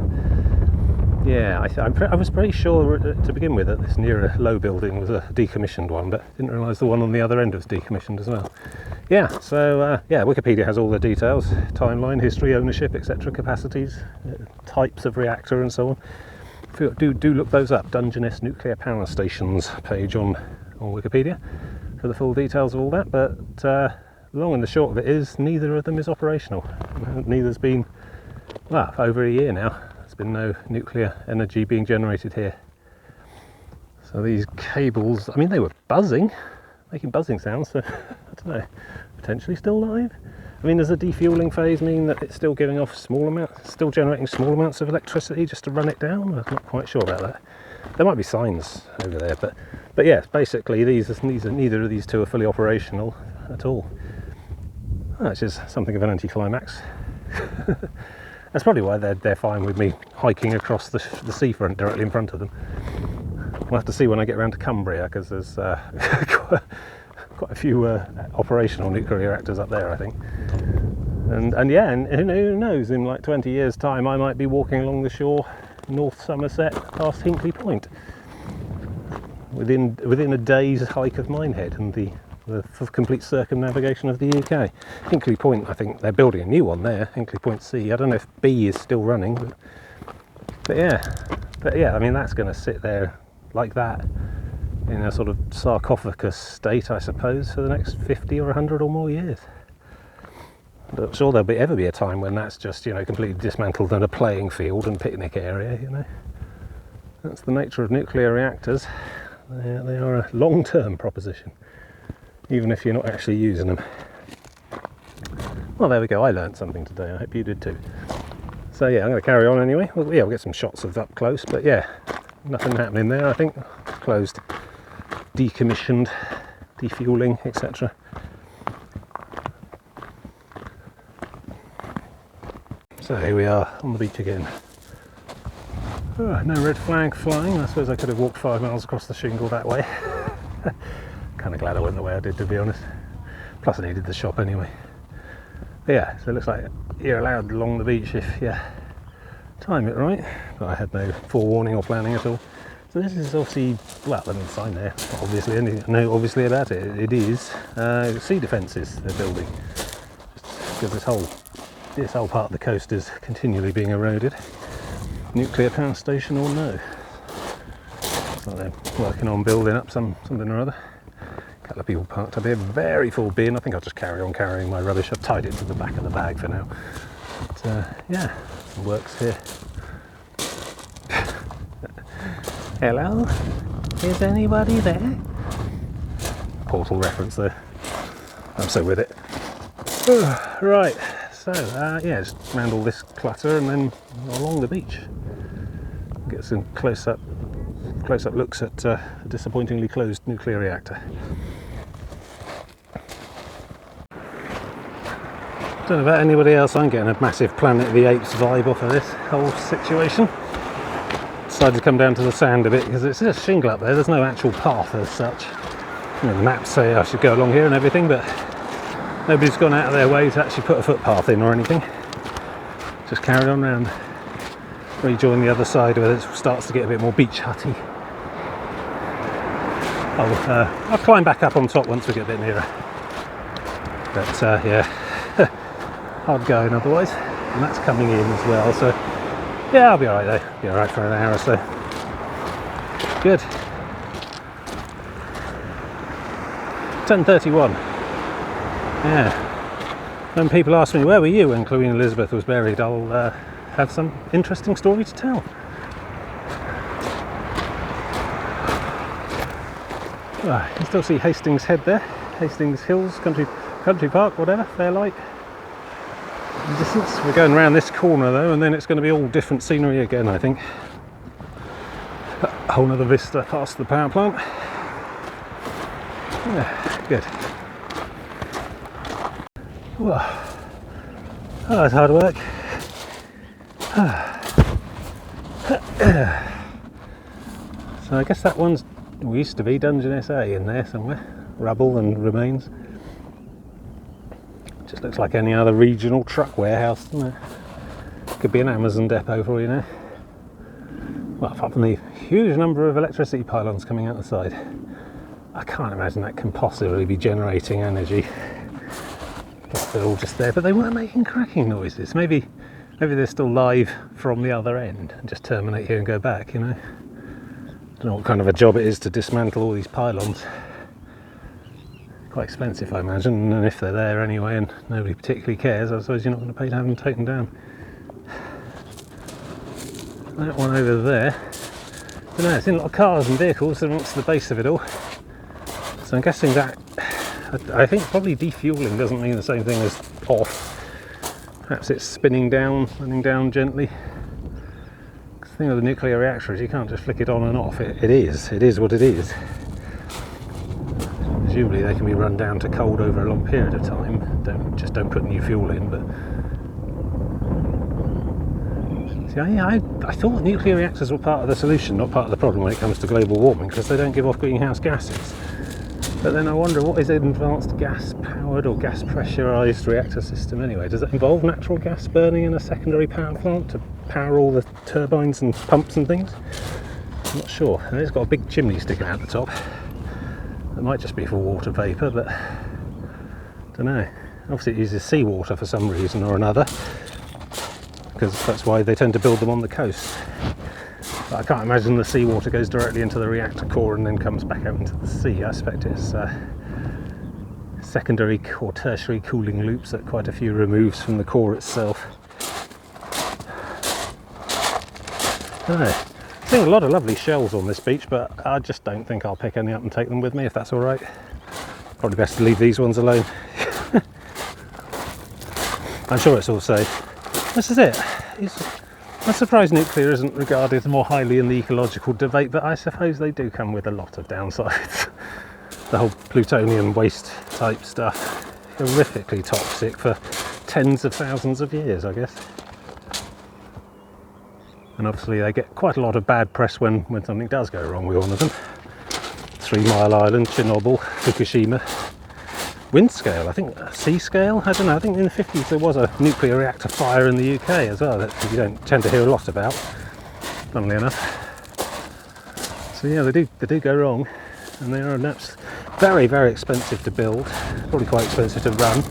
Yeah, I was pretty sure to begin with that this nearer low building was a decommissioned one, but didn't realise the one on the other end was decommissioned as well. Yeah, so yeah, Wikipedia has all the details, timeline, history, ownership, etc., capacities, types of reactor and so on. Do look those up. Dungeness Nuclear Power Stations page on Wikipedia for the full details of all that. But long and the short of it is, neither of them is operational. Neither's been, well, for over a year now. There's been no nuclear energy being generated here. So these cables, I mean, they were buzzing, making buzzing sounds. So I don't know, potentially still live. I mean, does the defueling phase mean that it's still giving off small amounts, still generating small amounts of electricity just to run it down? I'm not quite sure about that. There might be signs over there, but yes, basically neither of these two are fully operational at all. Which is something of an anticlimax. That's probably why they're fine with me hiking across the seafront directly in front of them. We'll have to see when I get around to Cumbria, because there's quite a few operational nuclear reactors up there, I think. And yeah, and who knows, in like 20 years' time I might be walking along the shore, North Somerset, past Hinkley Point, within a day's hike of Minehead and the complete circumnavigation of the UK. Hinkley Point, I think they're building a new one there, Hinkley Point C. I don't know if B is still running, but yeah, I mean, that's going to sit there like that in a sort of sarcophagus state, I suppose, for the next 50 or 100 or more years. I'm not sure there'll ever be a time when that's just, completely dismantled and a playing field and picnic area, That's the nature of nuclear reactors. They are a long-term proposition, even if you're not actually using them. Well, there we go, I learned something today, I hope you did too. So yeah, I'm going to carry on anyway. Well, yeah, we'll get some shots of up close, but yeah, nothing happening there, I think. Closed, decommissioned, defueling, etc. So here we are on the beach again. Oh, no red flag flying. I suppose I could have walked 5 miles across the shingle that way. Kind of glad I went the way I did, to be honest. Plus I needed the shop anyway. But yeah, so it looks like you're allowed along the beach if you time it right. But I had no forewarning or planning at all. So this is obviously, well, there's a sign there, obviously, obviously about it. It is sea defences they're building. Just because this whole part of the coast is continually being eroded. Nuclear power station or no. So they're working on building up something or other. A couple of people parked up here, very full bin. I think I'll just carry on carrying my rubbish. I've tied it to the back of the bag for now. But yeah, it works here. Hello? Is anybody there? Portal reference there. I'm so with it. Right, so yeah, just round all this clutter and then along the beach. Get some close-up looks at a disappointingly closed nuclear reactor. Don't know about anybody else, I'm getting a massive Planet of the Apes vibe off of this whole situation. Decided to come down to the sand a bit because it's just shingle up there, there's no actual path as such. The maps say I should go along here and everything, but nobody's gone out of their way to actually put a footpath in or anything. Just carried on round. Rejoin the other side where it starts to get a bit more beach hutty. I'll climb back up on top once we get a bit nearer. But yeah, hard going otherwise. And that's coming in as well, so yeah, I'll be alright though. Be alright for an hour or so. Good. 10:31. Yeah. When people ask me where were you when Queen Elizabeth was buried, I'll have some interesting story to tell. You can still see Hastings Head there, Hastings Hills, Country Park, whatever, Fairlight. In the distance. We're going around this corner though, and then it's going to be all different scenery again, I think. A whole other vista past the power plant. Yeah, good. Whoa. Oh, that's hard work. So I guess that one's, used to be Dungeon SA in there somewhere. Rubble and remains. Just looks like any other regional truck warehouse, doesn't it? Could be an Amazon depot for all you know. Well, apart from the huge number of electricity pylons coming out the side. I can't imagine that can possibly be generating energy. They're all just there, but they weren't making cracking noises. Maybe they're still live from the other end and just terminate here and go back, you know. Don't know what kind of a job it is to dismantle all these pylons. Quite expensive, I imagine, and if they're there anyway and nobody particularly cares, I suppose you're not going to pay to have them taken down. That one over there, I don't know, it's in a lot of cars and vehicles amongst the base of it all. So I'm guessing that, I think probably defueling doesn't mean the same thing as off. Perhaps it's spinning down, running down gently. The thing with the nuclear reactor is you can't just flick it on and off. It is what it is. Presumably they can be run down to cold over a long period of time. Don't put new fuel in. But see, I thought nuclear reactors were part of the solution, not part of the problem when it comes to global warming, because they don't give off greenhouse gases. But then I wonder, what is an advanced gas-powered or gas-pressurised reactor system anyway? Does it involve natural gas burning in a secondary power plant to power all the turbines and pumps and things? I'm not sure. And it's got a big chimney sticking out the top. It might just be for water vapour, but I don't know. Obviously it uses seawater for some reason or another, because that's why they tend to build them on the coast. But I can't imagine the seawater goes directly into the reactor core and then comes back out into the sea. I expect it's secondary or tertiary cooling loops at quite a few removes from the core itself. Seeing a lot of lovely shells on this beach, but I just don't think I'll pick any up and take them with me, if that's alright. Probably best to leave these ones alone. I'm sure it's all safe. This is it. I'm surprised nuclear isn't regarded more highly in the ecological debate, but I suppose they do come with a lot of downsides. The whole plutonium waste type stuff, horrifically toxic for tens of thousands of years, I guess. And obviously they get quite a lot of bad press when something does go wrong with one of them. 3 Mile Island, Chernobyl, Fukushima. Wind scale, I think, sea scale, I don't know, I think in the 50s there was a nuclear reactor fire in the UK as well, that you don't tend to hear a lot about, funnily enough. So yeah, they do go wrong, and they are very, very expensive to build, probably quite expensive to run,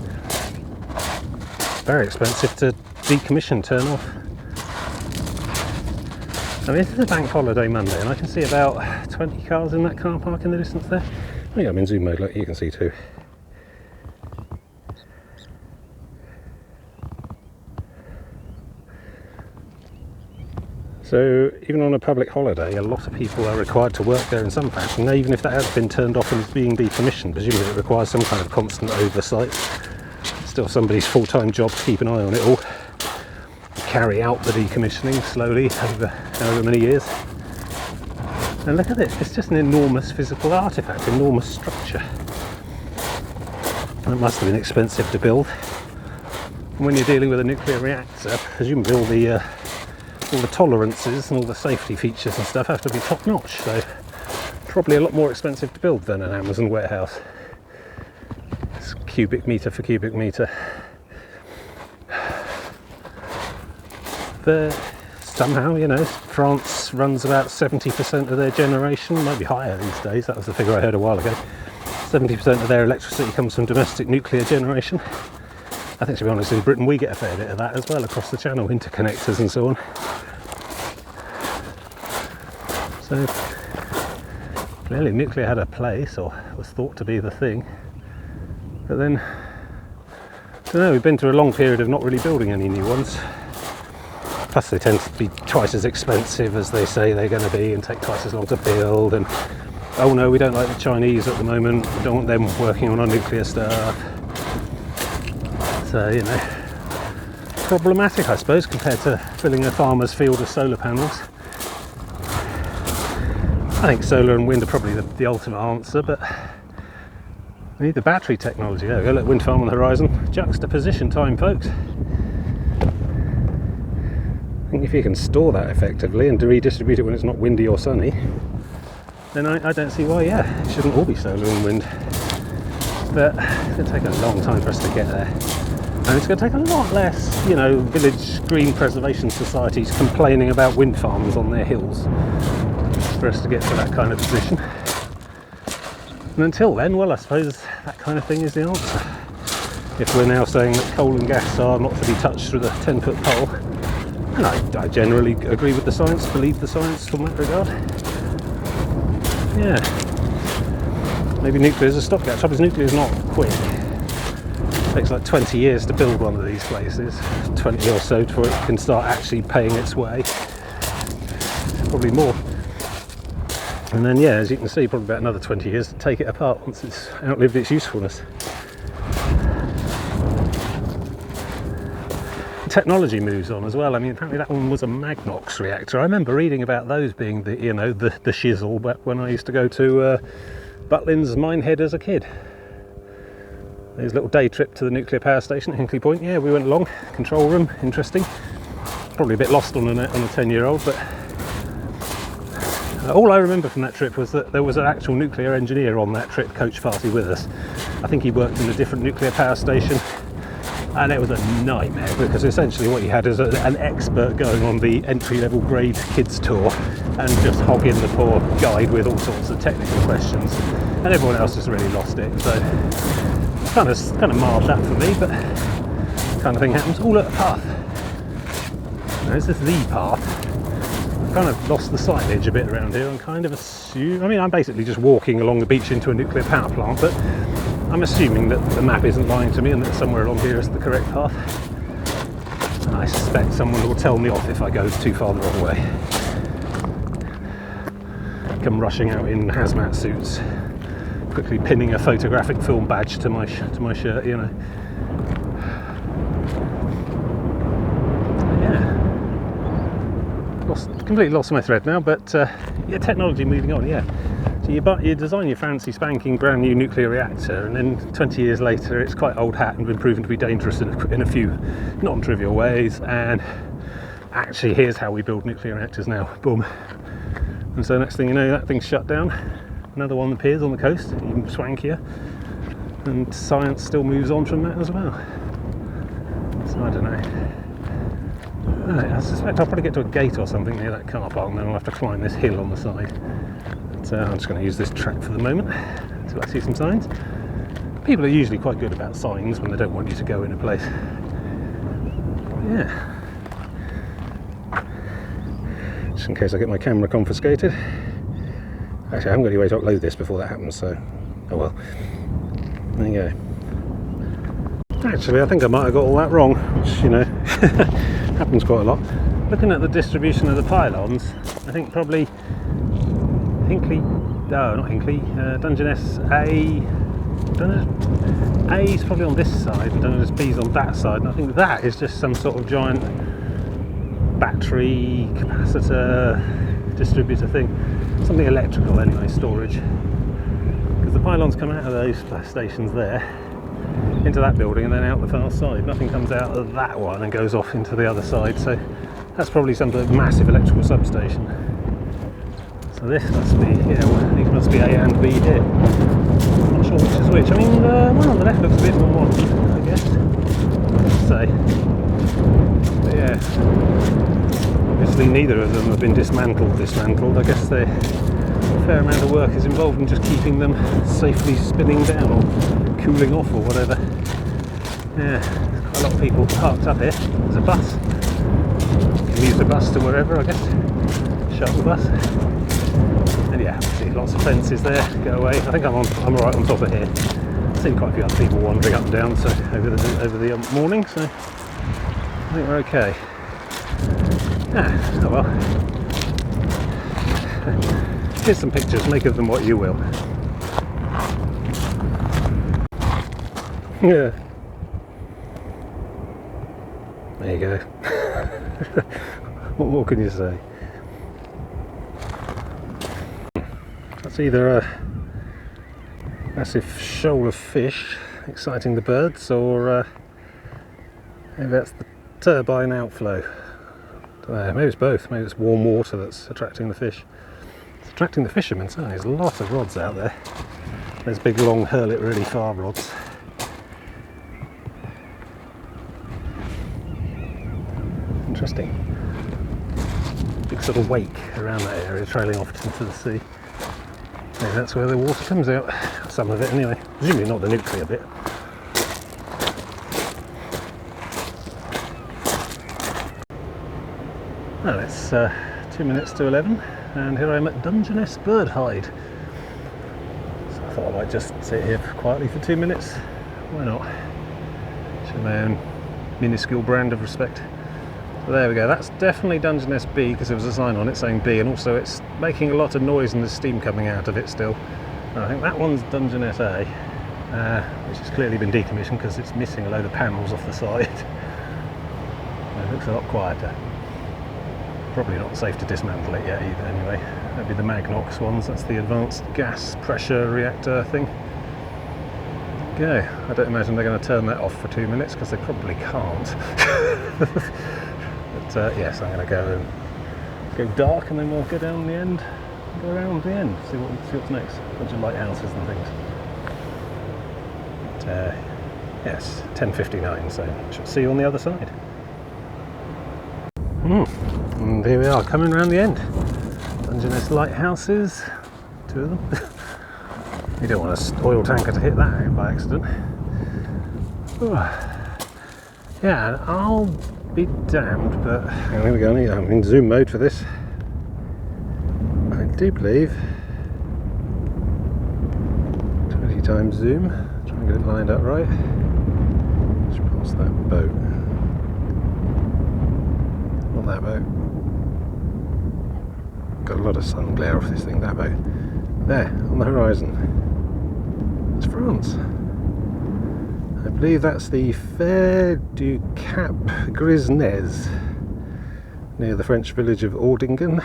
very expensive to decommission, turn off. I mean, this is a bank holiday Monday, and I can see about 20 cars in that car park in the distance there. Oh yeah, I'm in zoom mode, look, you can see too. So even on a public holiday, a lot of people are required to work there in some fashion, even if that has been turned off and is being decommissioned. Presumably it requires some kind of constant oversight. It's still somebody's full-time job to keep an eye on it all, carry out the decommissioning slowly over however many years. And look at this, it's just an enormous physical artefact, enormous structure. And it must have been expensive to build. And when you're dealing with a nuclear reactor, presumably all the tolerances and all the safety features and stuff have to be top notch, so probably a lot more expensive to build than an Amazon warehouse. It's cubic metre for cubic metre. But somehow, you know, France runs about 70% of their generation, maybe higher these days, that was the figure I heard a while ago. 70% of their electricity comes from domestic nuclear generation. I think, to be honest, in Britain we get a fair bit of that as well across the channel, interconnectors and so on. So clearly nuclear had a place, or was thought to be the thing. But then So no, we've been through a long period of not really building any new ones. Plus they tend to be twice as expensive as they say they're going to be and take twice as long to build, and oh no, we don't like the Chinese at the moment, we don't want them working on our nuclear stuff. So, you know, problematic I suppose compared to filling a farmer's field with solar panels. I think solar and wind are probably the ultimate answer, but we need the battery technology. There we go, look, wind farm on the horizon. Juxtaposition time, folks. I think if you can store that effectively and redistribute it when it's not windy or sunny, then I don't see why, yeah, it shouldn't all be solar and wind. But it's going to take a long time for us to get there. And it's going to take a lot less, you know, village green preservation societies complaining about wind farms on their hills for us to get to that kind of position. And until then, well, I suppose that kind of thing is the answer. If we're now saying that coal and gas are not to be touched with a 10-foot pole, and I generally agree with the science, believe the science from that regard. Yeah. Maybe nuclear is a stopgap. Trouble is, nuclear is not quick. It takes like 20 years to build one of these places. 20 or so before it can start actually paying its way. Probably more. And then, yeah, as you can see, probably about another 20 years to take it apart once it's outlived its usefulness. Technology moves on as well. I mean, apparently that one was a Magnox reactor. I remember reading about those being the, you know, the shizzle back when I used to go to Butlins Minehead as a kid. There's a little day trip to the nuclear power station at Hinkley Point. Yeah, we went along. Control room, interesting. Probably a bit lost on a 10-year-old, but all I remember from that trip was that there was an actual nuclear engineer on that trip coach party with us. I think he worked in a different nuclear power station, and it was a nightmare because essentially what you had is an expert going on the entry-level grade kids tour and just hogging the poor guide with all sorts of technical questions, and everyone else just really lost it. So kind of marred that for me, but kind of thing happens. Oh look, a path. Now, is this the path? Kind of lost the signage a bit around here and kind of assume, I mean, I'm basically just walking along the beach into a nuclear power plant, but I'm assuming that the map isn't lying to me and that somewhere along here is the correct path. And I suspect someone will tell me off if I go too far the wrong way. Come rushing out in hazmat suits, quickly pinning a photographic film badge to my shirt, you know. Completely lost my thread now, but yeah, technology moving on, yeah. So you design your fancy spanking brand new nuclear reactor, and then 20 years later it's quite old hat and been proven to be dangerous in a few non-trivial ways, and actually here's how we build nuclear reactors now, boom. And so next thing you know, that thing's shut down, another one appears on the coast, even swankier, and science still moves on from that as well. So I don't know. I suspect I'll probably get to a gate or something near that car park, and then I'll have to climb this hill on the side. But I'm just going to use this track for the moment until I see some signs. People are usually quite good about signs when they don't want you to go in a place. Yeah. Just in case I get my camera confiscated. Actually, I haven't got any way to upload this before that happens, so oh well. There you go. Actually, I think I might have got all that wrong, which, you know, happens quite a lot. Looking at the distribution of the pylons, I think probably Dungeness A is probably on this side and Dungeness B is on that side, and I think that is just some sort of giant battery capacitor distributor thing, something electrical anyway, storage, because the pylons come out of those stations there into that building and then out the far side. Nothing comes out of that one and goes off into the other side, so that's probably some sort of massive electrical substation. So this must be, yeah, well, these must be A and B here. I'm not sure which is which. I mean, the one on the left looks a bit more modern, I guess, I'd say. But yeah, obviously neither of them have been dismantled. I guess a fair amount of work is involved in just keeping them safely spinning down or cooling off or whatever. Yeah, quite a lot of people parked up here. There's a bus. You can use the bus to wherever, I guess. Shuttle bus. And yeah, see lots of fences there. Go away. I think I'm right on top of here. seen quite a few other people wandering up and down so over the morning, so I think we're okay. Oh well. Here's some pictures, make of them what you will. Yeah. There you go. What more can you say? That's either a massive shoal of fish exciting the birds, or maybe that's the turbine outflow. Maybe it's both. Maybe it's warm water that's attracting the fish. It's attracting the fishermen, certainly. There's a lot of rods out there. There's big long hurl it really far rods. Interesting. Big sort of wake around that area trailing off into the sea. Maybe that's where the water comes out. Some of it anyway. Presumably not the nuclear bit. Well, it's 2 minutes to 11 and here I am at Dungeness Bird Hide. So I thought I might just sit here quietly for 2 minutes. Why not? Show my own minuscule brand of respect. So there we go, that's definitely Dungeness B because there was a sign on it saying B, and also it's making a lot of noise and there's steam coming out of it still. And I think that one's Dungeness A, which has clearly been decommissioned because it's missing a load of panels off the side. It looks a lot quieter. Probably not safe to dismantle it yet either anyway. That'd be the Magnox ones, that's the advanced gas pressure reactor thing. Okay, I don't imagine they're going to turn that off for 2 minutes because they probably can't. But yes, I'm going to go dark and then we'll go down the end, go around the end, see what's next. A bunch of lighthouses and things. But, yes, 10:59, so I shall see you on the other side. And here we are, coming around the end. Dungeness lighthouses, 2 of them. You don't want an oil tanker to hit that by accident. Ooh. Yeah, and I'll be damned, but here we go. I'm in zoom mode for this. I do believe 20 times zoom. Try and get it lined up right. Just past that boat. Not that boat. Got a lot of sun glare off this thing. That boat. There, on the horizon. It's France. I believe that's the Fer du Cap Grisnez, near the French village of Ordingen.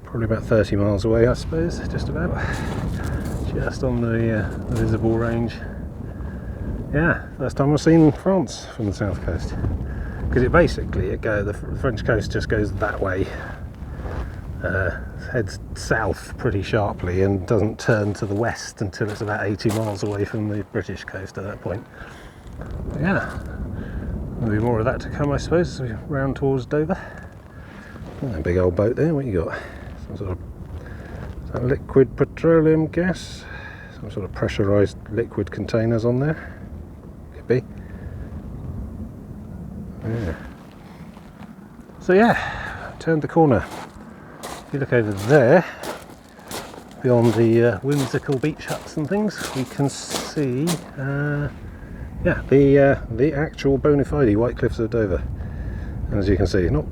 Probably about 30 miles away, I suppose, just about. Just on the visible range. Yeah, first time I've seen France from the south coast. Because the French coast just goes that way. Heads south pretty sharply and doesn't turn to the west until it's about 80 miles away from the British coast at that point. But yeah, there'll be more of that to come, I suppose, as we round towards Dover. Oh, big old boat there. What you got? Some sort of, is that liquid petroleum gas? Some sort of pressurised liquid containers on there. Could be. Yeah. So yeah, turned the corner. If you look over there, beyond the whimsical beach huts and things, we can see, yeah, the actual bona fide White Cliffs of Dover. And as you can see, not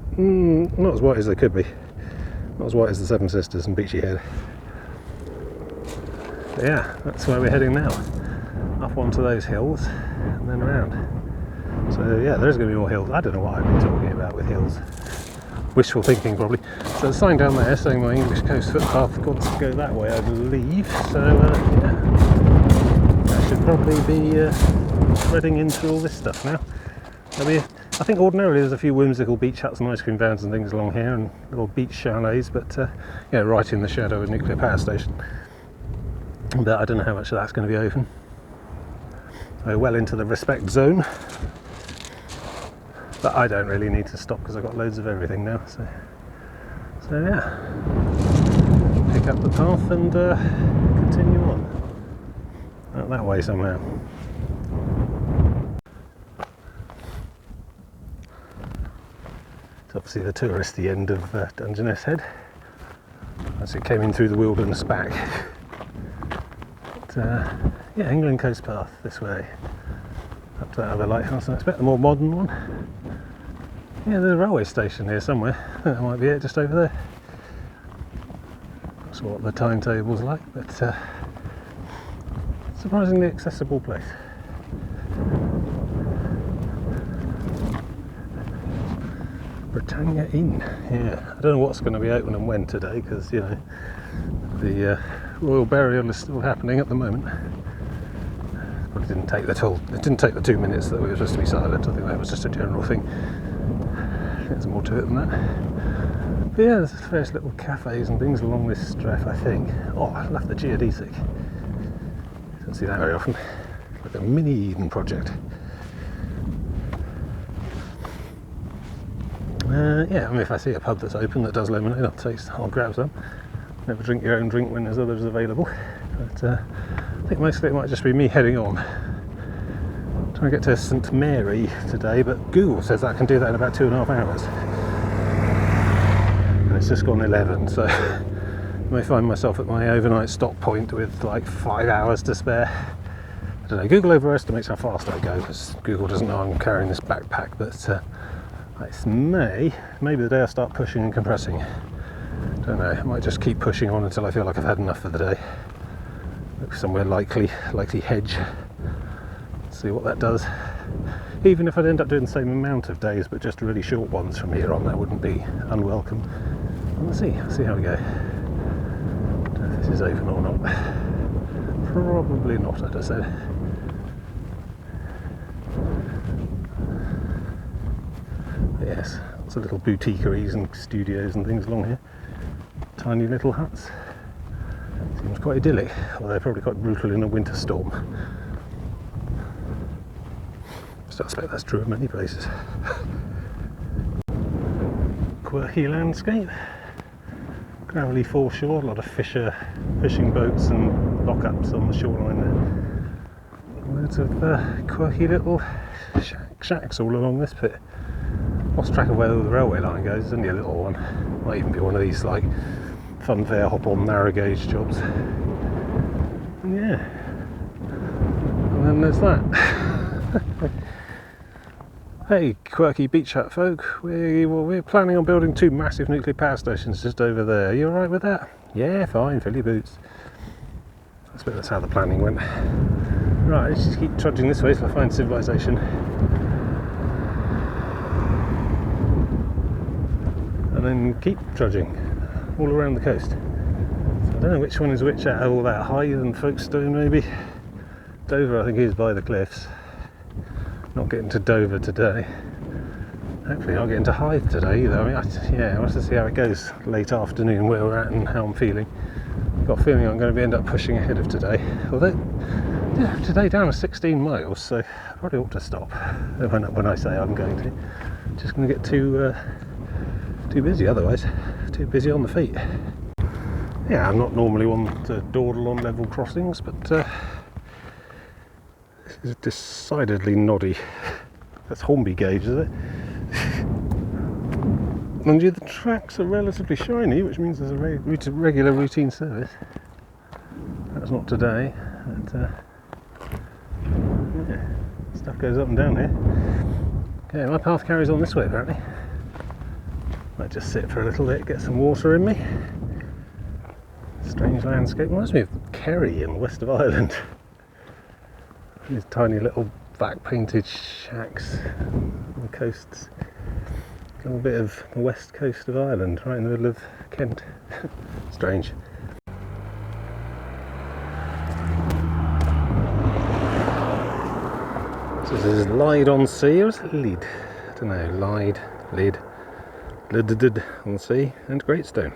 as white as they could be, not as white as the Seven Sisters and Beachy Head. But yeah, that's where we're heading now, up onto those hills and then around. So yeah, there's going to be more hills. I don't know what I've been talking about with hills. Wishful thinking, probably. So there's a sign down there saying my English coast footpath wants to go that way, I believe. So yeah, I should probably be threading in through all this stuff now. I think ordinarily there's a few whimsical beach huts and ice cream vans and things along here, and little beach chalets, but yeah, right in the shadow of a nuclear power station. But I don't know how much of that's going to be open. We're well into the respect zone. But I don't really need to stop because I've got loads of everything now, so yeah, pick up the path and continue on out that way somehow. It's obviously the touristy end of Dungeness Head, as it came in through the wilderness back. But, Yeah, England Coast Path, this way. Up to that other lighthouse, I expect the more modern one. Yeah, there's a railway station here somewhere. I think that might be it, just over there. Not sure what the timetable's like, but surprisingly accessible place. Britannia Inn, yeah. I don't know what's going to be open and when today, because you know the royal burial is still happening at the moment. It didn't take the 2 minutes that we were supposed to be silent. I think that was just a general thing. There's more to it than that. But yeah, there's various little cafes and things along this stretch, I think. Oh, I love the geodesic. Don't see that very often. Like a mini Eden project. Yeah, I mean, if I see a pub that's open that does lemonade, I'll grab some. Never drink your own drink when there's others available. But I think mostly it might just be me heading on. Trying to get to St Mary today, but Google says I can do that in about 2.5 hours. And it's just gone 11, so I may find myself at my overnight stop point with like 5 hours to spare. I don't know, Google overestimates how fast I go, because Google doesn't know I'm carrying this backpack, but it's maybe the day I start pushing and compressing. Don't know, I might just keep pushing on until I feel like I've had enough for the day. Look somewhere likely hedge. See what that does. Even if I'd end up doing the same amount of days, but just really short ones from here on, that wouldn't be unwelcome. We'll see how we go. Don't know if this is open or not. Probably not, I'd have said. But yes, lots of little boutiqueries and studios and things along here. Tiny little huts. Seems quite idyllic, although probably quite brutal in a winter storm. So I expect that's true of many places. Quirky landscape. Gravelly foreshore, a lot of fishing boats and lockups on the shoreline there. Loads of quirky little shacks all along this bit. Lost track of where the railway line goes, it's only a little one. Might even be one of these like funfair hop-on narrow gauge jobs. And yeah. And then there's that. Hey, quirky beach hut folk, we're planning on building 2 massive nuclear power stations just over there. Are you alright with that? Yeah, fine, fill your boots. I suppose that's how the planning went. Right, let's just keep trudging this way till I find civilization. And then keep trudging all around the coast. So I don't know which one is which out of all that. Hythe and Folkestone maybe. Dover I think is by the cliffs. Not getting to Dover today. Hopefully not getting to Hythe today either. I mean, I'll have to see how it goes late afternoon, where we're at and how I'm feeling. Got a feeling I'm going to end up pushing ahead of today. Although, yeah, today down to 16 miles, so I probably ought to stop when I say I'm going to. Just going to get too busy otherwise. Too busy on the feet. Yeah, I'm not normally one to dawdle on level crossings, but this is decidedly noddy. That's Hornby gauge, is it? Mind you, the tracks are relatively shiny, which means there's a regular routine service. That's not today. But, yeah, stuff goes up and down here. Okay, my path carries on this way apparently. Might just sit for a little bit, get some water in me. Strange landscape. Reminds me of Kerry in the west of Ireland. These tiny little black painted shacks on the coasts. A little bit of the west coast of Ireland, right in the middle of Kent. Strange. So this is Lyde on Sea, or is it Lydd? I don't know, Lyde on Sea, and Greatstone.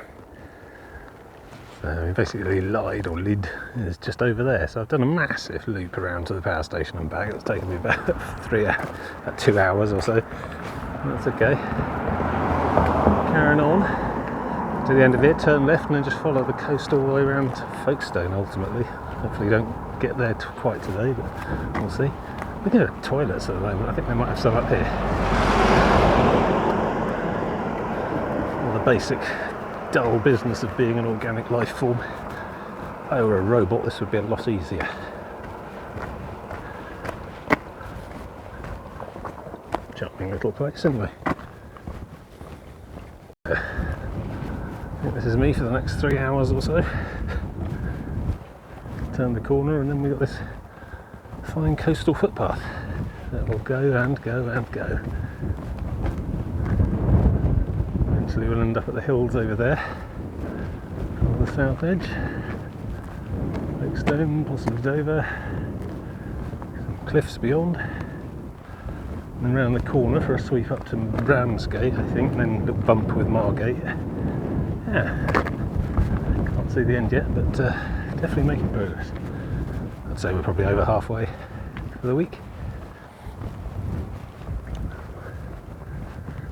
So basically Lyde or Lydd is just over there. So I've done a massive loop around to the power station and back. It's taken me about 2 hours or so. That's okay. Carrying on to the end of it, turn left and then just follow the coast all the way around to Folkestone ultimately. Hopefully don't get there quite today, but we'll see. Looking at toilets at the moment, I think they might have some up here. All the basic dull business of being an organic life form. If I were a robot, this would be a lot easier. charming little place anyway. I think this is me for the next 3 hours or so. Turn the corner and then we've got this fine coastal footpath that will go and go and go. Eventually we'll end up at the hills over there on the south edge. Folkestone, possibly Dover, some cliffs beyond, and then round the corner for a sweep up to Ramsgate, I think, and then a little bump with Margate. Yeah, can't see the end yet, but definitely making progress. I'd say we're probably over halfway for the week.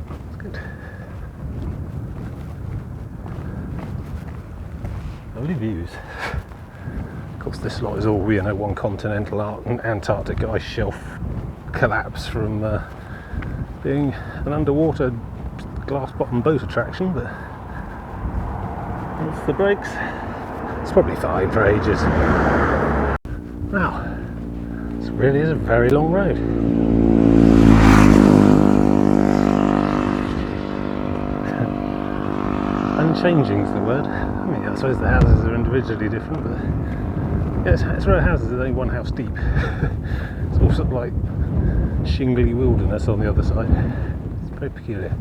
That's good. Lovely views. Of course, this lot is all, you know, one continental Antarctic ice shelf collapse from being an underwater glass bottom boat attraction, but off the brakes. It's probably fine for ages. Wow, this really is a very long road. Unchanging's the word. I mean, I suppose the houses are individually different, but yeah, it's row houses, there's only one house deep. It's all sort of like shingly wilderness on the other side. It's very peculiar.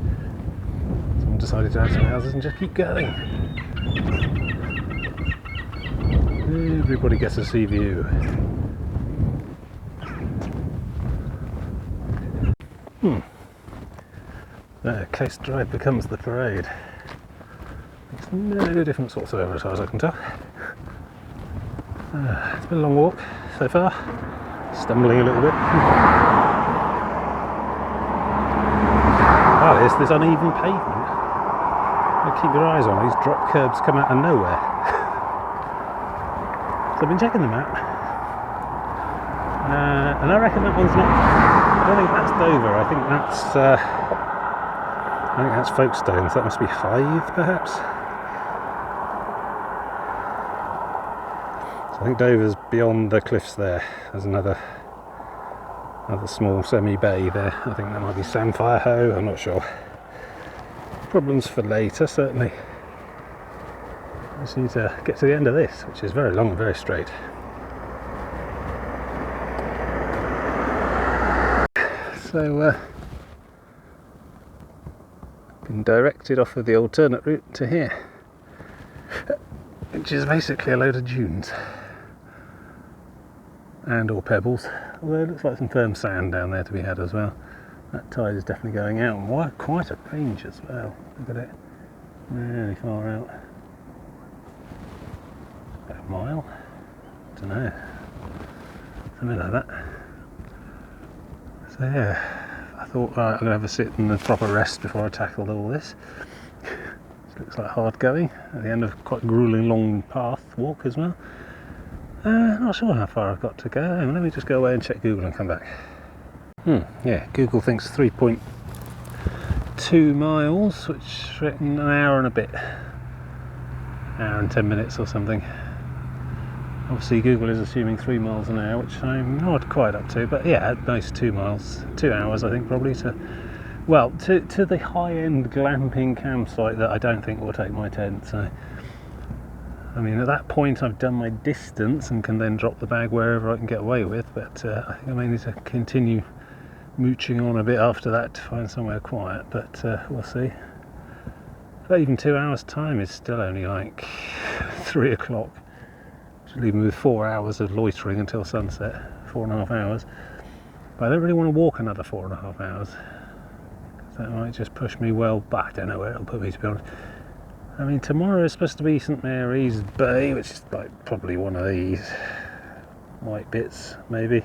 Someone decided to add some houses and just keep going. Everybody gets a sea view. There, Coast Drive becomes the parade. It's no difference whatsoever as far as I can tell. It's been a long walk so far. Stumbling a little bit. Oh, there's this uneven pavement. Keep your eyes on these drop curbs come out of nowhere. So I've been checking them out, and I reckon that one's not. I don't think that's Dover. I think that's Folkestone. So that must be Hythe, perhaps. So I think Dover's beyond the cliffs there. There's another small semi-bay there. I think that might be Samphire Hoe. I'm not sure. Problems for later, certainly. I just need to get to the end of this, which is very long and very straight. So, been directed off of the alternate route to here, which is basically a load of dunes and or pebbles, although it looks like some firm sand down there to be had as well. That tide is definitely going out, and quite a range as well. Look at it, really far out. About a mile? I don't know. Something like that. So yeah, I thought, right, I'm going to have a sit and a proper rest before I tackled all this. This looks like hard going at the end of quite a gruelling long walk as well. Not sure how far I've got to go. Let me just go away and check Google and come back. Yeah, Google thinks 3.2 miles, which an hour and a bit. Hour and 10 minutes or something. Obviously Google is assuming 3 miles an hour, which I'm not quite up to, but yeah, at most 2 miles, 2 hours I think probably to the high-end glamping campsite that I don't think will take my tent. So I mean, at that point I've done my distance and can then drop the bag wherever I can get away with, but I think I may need to continue mooching on a bit after that to find somewhere quiet, but we'll see. But even 2 hours time is still only like 3 o'clock. Even with 4 hours of loitering until sunset, 4.5 hours. But I don't really want to walk another 4.5 hours. That might just push me well back. I don't know where it'll put me, to be honest. I mean, tomorrow is supposed to be St Mary's Bay, which is like probably one of these white bits, maybe.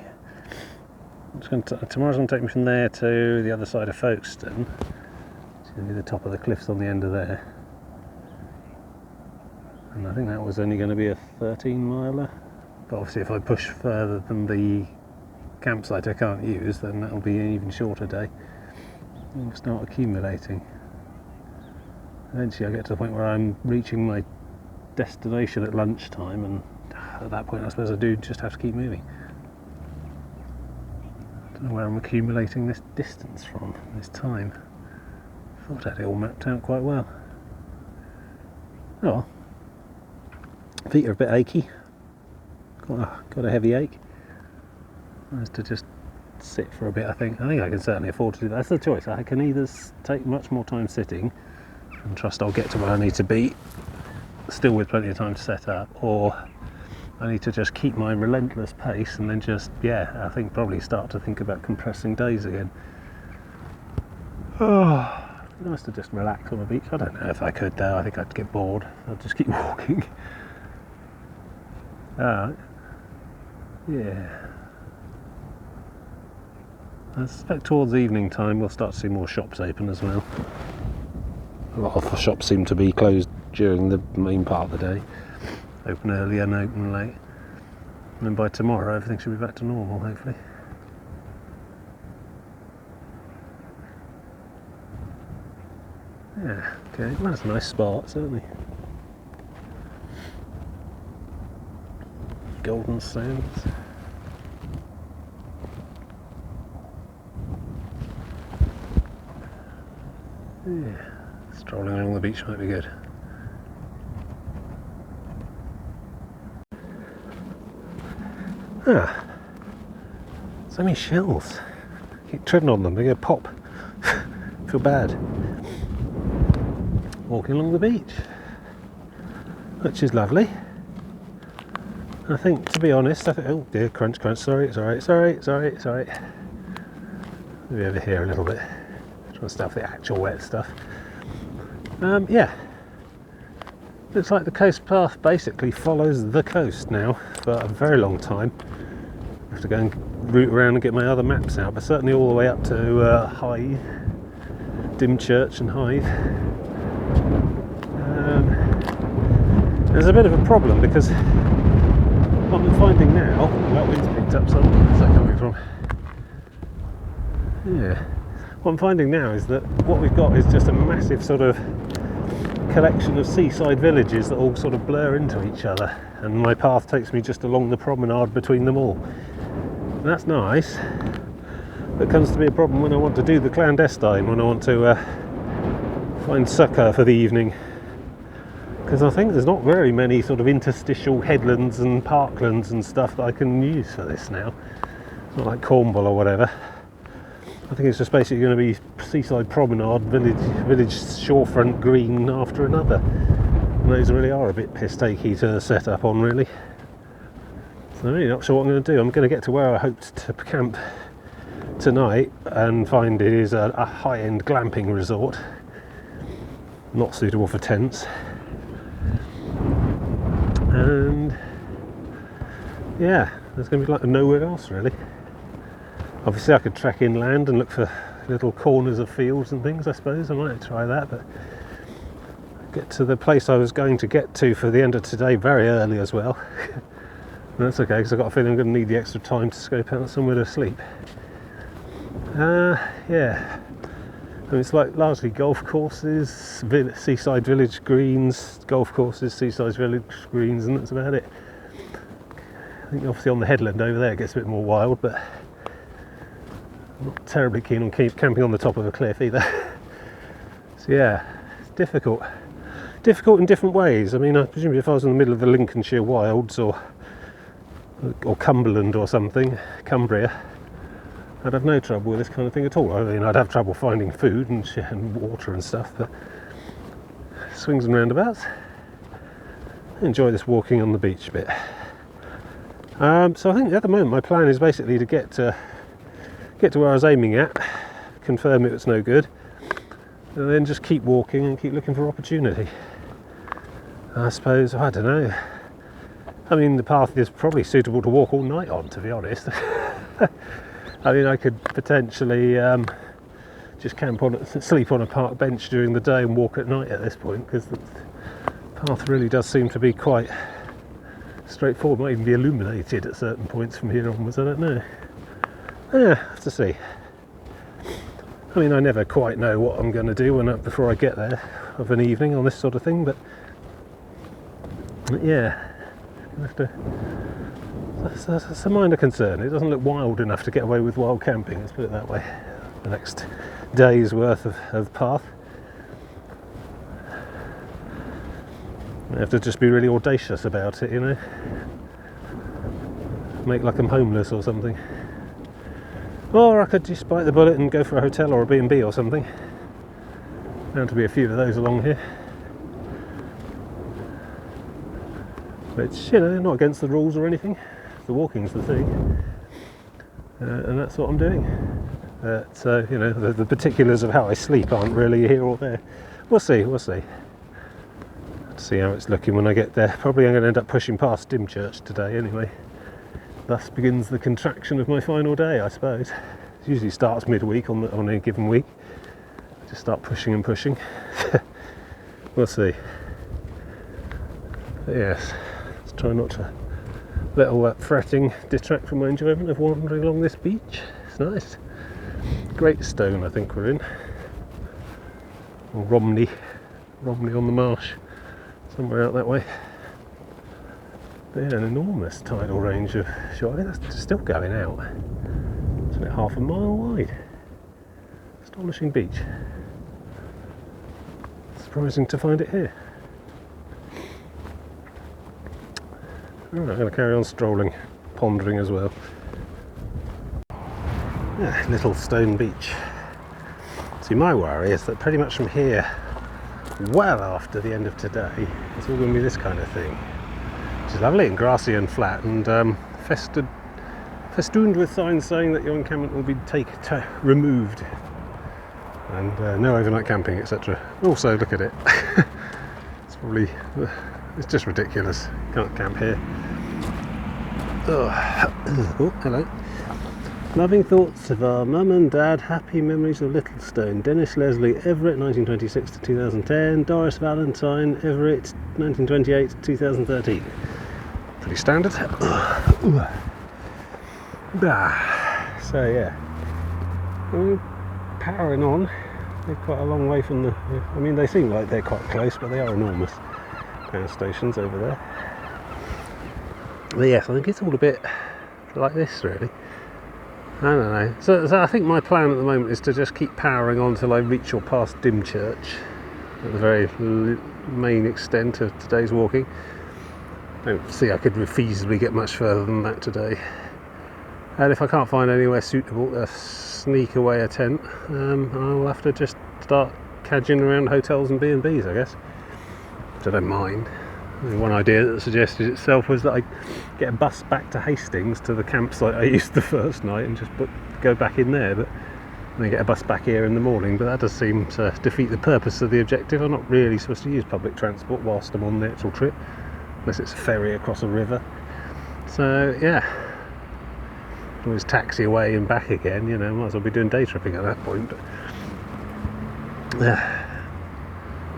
Tomorrow's going to take me from there to the other side of Folkestone, which is going to be the top of the cliffs on the end of there. And I think that was only going to be a 13-miler. But obviously if I push further than the campsite I can't use, then that'll be an even shorter day. It'll start accumulating. Eventually I get to the point where I'm reaching my destination at lunchtime, and at that point I suppose I do just have to keep moving. Don't know where I'm accumulating this distance from, this time. Thought I had it all mapped out quite well. Oh, feet are a bit achy. Got a heavy ache. Nice to just sit for a bit. I think I can certainly afford to do that. That's the choice. I can either take much more time sitting and trust I'll get to where I need to be, still with plenty of time to set up, or I need to just keep my relentless pace and then just, I think probably start to think about compressing days again. Oh, nice to just relax on the beach. I don't know if I could though. I think I'd get bored. I'd just keep walking. Yeah. I suspect towards evening time we'll start to see more shops open as well. A lot of the shops seem to be closed during the main part of the day. Open early and open late. And then by tomorrow everything should be back to normal, hopefully. Yeah, okay, well, that's a nice spot, certainly. Golden sands. Yeah, strolling along the beach might be good. So many shells. Keep treading on them, they go pop. Feel bad. Walking along the beach, which is lovely. I think, to be honest, oh dear, crunch, sorry, it's alright. Maybe over here a little bit. Trying to stuff the actual wet stuff. Looks like the coast path basically follows the coast now for a very long time. I have to go and route around and get my other maps out, but certainly all the way up to Hythe, Dymchurch and Hythe. There's a bit of a problem because what I'm finding now, that wind's picked up some, where's that coming from? Yeah. What I'm finding now is that what we've got is just a massive sort of collection of seaside villages that all sort of blur into each other, and my path takes me just along the promenade between them all. And that's nice, but it comes to be a problem when I want to do the clandestine, when I want to find succour for the evening, because I think there's not very many sort of interstitial headlands and parklands and stuff that I can use for this now. It's not like Cornwall or whatever. I think it's just basically going to be seaside promenade, village shorefront green after another. And those really are a bit piss-takey to set up on, really. So I'm really not sure what I'm going to do. I'm going to get to where I hoped to camp tonight and find it is a high-end glamping resort, not suitable for tents. And yeah, there's going to be like nowhere else really. Obviously I could trek inland and look for little corners of fields and things, I suppose. I might try that, but get to the place I was going to get to for the end of today very early as well. That's okay, because I've got a feeling I'm going to need the extra time to scope out somewhere to sleep. Yeah. I mean, it's like largely golf courses, seaside village greens, golf courses, seaside village greens, and that's about it. I think obviously on the headland over there it gets a bit more wild, but I'm not terribly keen on camping on the top of a cliff either. So yeah, it's difficult in different ways. I mean, I presume if I was in the middle of the Lincolnshire wilds or Cumberland or something, Cumbria, I'd have no trouble with this kind of thing at all. I mean, I'd have trouble finding food and water and stuff, but swings and roundabouts. I enjoy this walking on the beach bit. So I think at the moment my plan is basically to get to where I was aiming at, confirm it's no good, and then just keep walking and keep looking for opportunity. I suppose, I don't know. I mean, the path is probably suitable to walk all night on, to be honest. I mean, I could potentially just sleep on a park bench during the day and walk at night at this point, because the path really does seem to be quite straightforward. Might even be illuminated at certain points from here onwards, I don't know. Yeah, have to see. I mean, I never quite know what I'm going to do before I get there of an evening on this sort of thing, but yeah, I have to That's a minor concern. It doesn't look wild enough to get away with wild camping, let's put it that way. The next day's worth of path. I have to just be really audacious about it, you know. Make like I'm homeless or something. Or I could just bite the bullet and go for a hotel or a B&B or something. Bound to be a few of those along here. Which, you know, not against the rules or anything. The walking's the thing. And that's what I'm doing. So, you know, the particulars of how I sleep aren't really here or there. We'll see. See how it's looking when I get there. Probably I'm going to end up pushing past Dymchurch today anyway. Thus begins the contraction of my final day, I suppose. It usually starts midweek on a given week. Just start pushing and pushing. We'll see. But yes, let's try not to let all that fretting detract from my enjoyment of wandering along this beach. It's nice. Great Stone, I think we're in. Or Romney on the marsh. Somewhere out that way. But yeah, an enormous tidal range of shore. I think that's still going out. It's about half a mile wide. Astonishing beach. Surprising to find it here. Alright, I'm going to carry on strolling, pondering as well. Yeah, Little Stone Beach. See, my worry is that pretty much from here, well after the end of today, it's all going to be this kind of thing. Which is lovely and grassy and flat and festooned with signs saying that your encampment will be removed. And no overnight camping, etc. Also, look at it. It's just ridiculous. You can't camp here. Oh, hello. Loving thoughts of our mum and dad, happy memories of Little Stone. Dennis Leslie Everett, 1926 to 2010. Doris Valentine Everett, 1928 to 2013. Pretty standard. So yeah, we're powering on. They're quite a long way from the. I mean, they seem like they're quite close, but they are enormous power stations over there. But yes, I think it's all a bit like this, really. I don't know. So I think my plan at the moment is to just keep powering on till I reach or past Dymchurch at the very main extent of today's walking. I don't see I could feasibly get much further than that today. And if I can't find anywhere suitable to sneak away a tent, I'll have to just start cadging around hotels and B&Bs, I guess. Which I don't mind. I mean, one idea that suggested itself was that I get a bus back to Hastings to the campsite I used the first night and just go back in there, but then get a bus back here in the morning. But that does seem to defeat the purpose of the objective. I'm not really supposed to use public transport whilst I'm on the actual trip, unless it's a ferry across a river. So yeah, always taxi away and back again, you know, might as well be doing day tripping at that point. But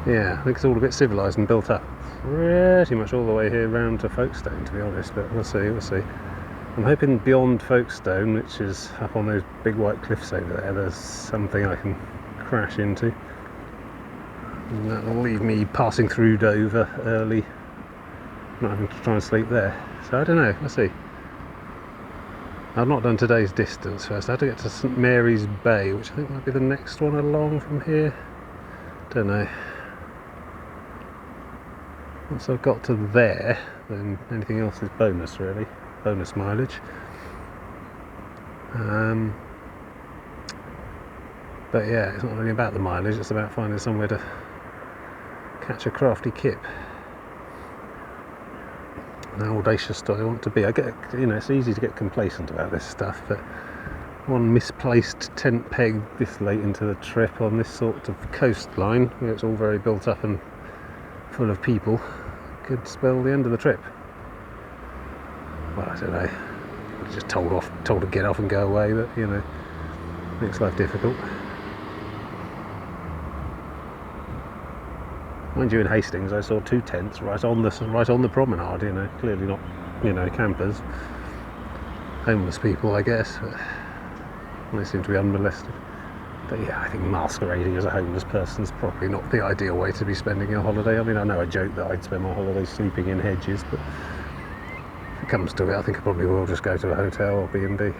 yeah, I think it's all a bit civilised and built up pretty much all the way here round to Folkestone, to be honest, but we'll see. I'm hoping beyond Folkestone, which is up on those big white cliffs over there, there's something I can crash into. And that'll leave me passing through Dover early, not having to try and sleep there. So I don't know, we'll see. I've not done today's distance first. I had to get to St Mary's Bay, which I think might be the next one along from here. Don't know. Once I've got to there, then anything else is bonus, really. Bonus mileage. But yeah, it's not really about the mileage, it's about finding somewhere to catch a crafty kip. How audacious do I want to be? It's easy to get complacent about this stuff, but one misplaced tent peg this late into the trip on this sort of coastline, where it's all very built up and full of people, could spell the end of the trip. Well, I don't know. I'm just told to get off and go away, but you know, makes life difficult. Mind you, in Hastings, I saw 2 tents right on the promenade. You know, clearly not, you know, campers, homeless people, I guess. But they seem to be unmolested. But yeah, I think masquerading as a homeless person is probably not the ideal way to be spending your holiday. I mean, I know I joke that I'd spend my holiday sleeping in hedges, but it comes to it, I think I probably will just go to a hotel or B&B.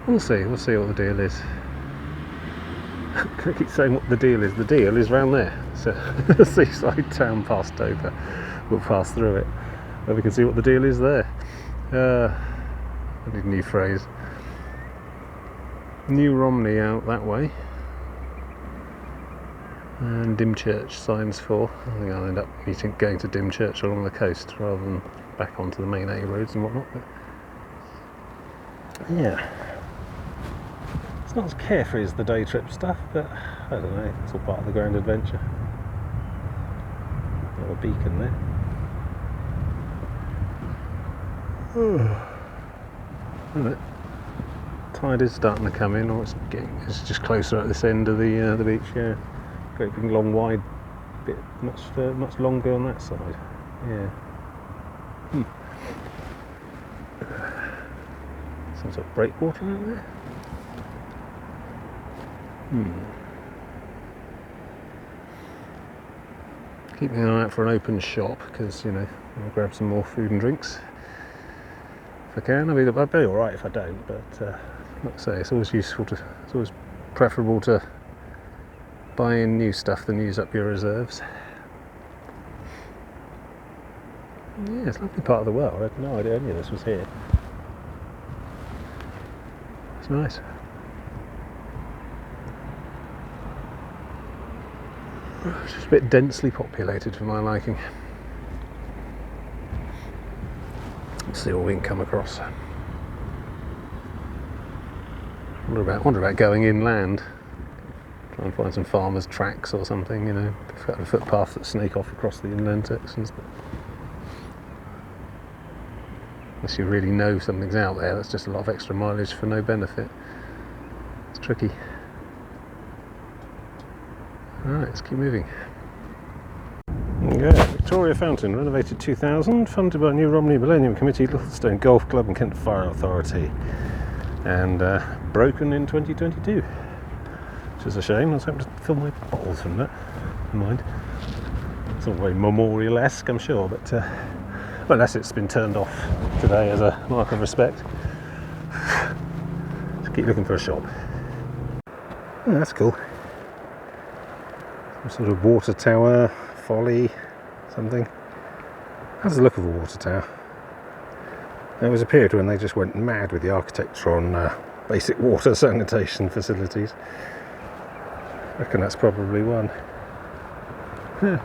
We'll see what the deal is. I keep saying what the deal is. The deal is round there. So the seaside town past Dover. We'll pass through it. And we can see what the deal is there. I need a new phrase. New Romney out that way. And Dymchurch signs for. I think I'll end up going to Dymchurch along the coast rather than back onto the main A roads and whatnot. But yeah. It's not as carefree as the day trip stuff, but I don't know, it's all part of the grand adventure. Got a beacon there. Isn't it? Tide is starting to come in, or it's just closer at this end of the beach. Yeah, great big long wide bit, much longer on that side. Yeah. Some sort of breakwater out there. Keeping an eye out for an open shop because, you know, I'll grab some more food and drinks if I can. I mean, I'd be alright if I don't, but like I say, it's always preferable to buy in new stuff than use up your reserves. Yeah, it's a lovely part of the world. I had no idea any of this was here. It's nice. It's just a bit densely populated for my liking. Let's see what we can come across. Wonder about going inland. Try and find some farmers' tracks or something, you know, a footpath that snake off across the inland sections. But unless you really know something's out there, that's just a lot of extra mileage for no benefit. It's tricky. Alright, let's keep moving. Yeah, Victoria Fountain, renovated 2000, funded by New Romney Millennium Committee, Littlestone Golf Club and Kent Fire Authority, and broken in 2022, which is a shame. I was hoping to fill my bottles from that. Never mind. It's not very memorial-esque, I'm sure, but well, unless it's been turned off today as a mark of respect. Just keep looking for a shop. Oh, that's cool. Some sort of water tower, folly, something. How's the look of a water tower? There was a period when they just went mad with the architecture on basic water sanitation facilities. I reckon that's probably one. Yeah.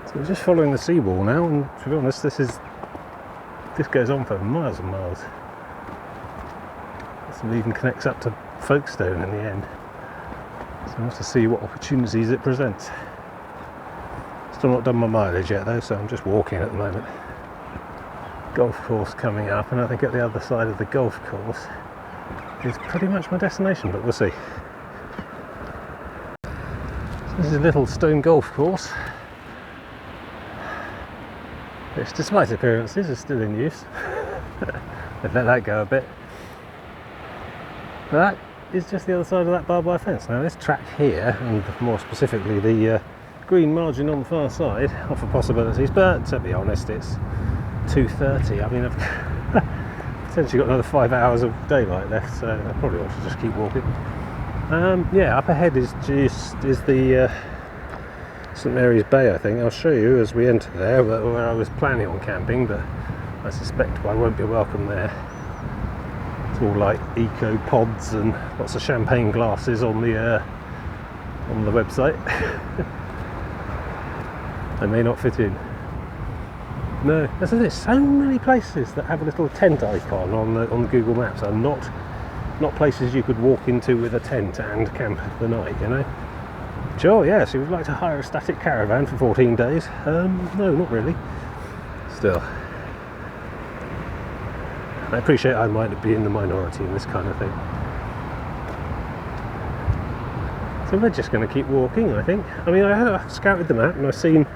So we're just following the seawall now, and to be honest, this goes on for miles and miles. This even connects up to Folkestone in the end. So we'll have to see what opportunities it presents. Still not done my mileage yet though, so I'm just walking at the moment. Golf course coming up, and I think at the other side of the golf course is pretty much my destination, but we'll see. So this is a little stone golf course, which despite appearances is still in use. I've let that go a bit. But that is just the other side of that barbed wire fence. Now this track here, and more specifically the green margin on the far side, offer possibilities, but to be honest it's 2:30. I mean, I've potentially got another 5 hours of daylight left, so I probably ought to just keep walking. Yeah, up ahead is the St Mary's Bay, I think. I'll show you as we enter there, where I was planning on camping, but I suspect I won't be welcome there. It's all like eco pods and lots of champagne glasses on the website. I may not fit in. No, there's so many places that have a little tent icon on Google Maps are not places you could walk into with a tent and camp the night, you know. Sure, yes, you would like to hire a static caravan for 14 days. No, not really. Still, I appreciate I might be in the minority in this kind of thing. So we're just going to keep walking, I think. I mean, I scouted the map and I've seen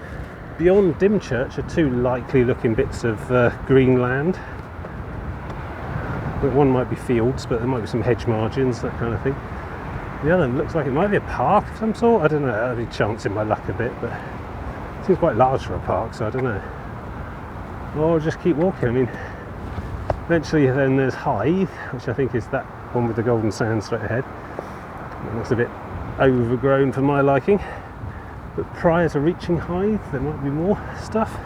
beyond Dymchurch are two likely looking bits of green land. One might be fields, but there might be some hedge margins, that kind of thing. The other looks like it might be a park of some sort. I don't know, I'd be chancing my luck a bit, but it seems quite large for a park, so I don't know. or just keep walking. I mean, eventually then there's Hythe, which I think is that one with the golden sand straight ahead. It looks a bit overgrown for my liking, but prior to reaching Hythe there might be more stuff.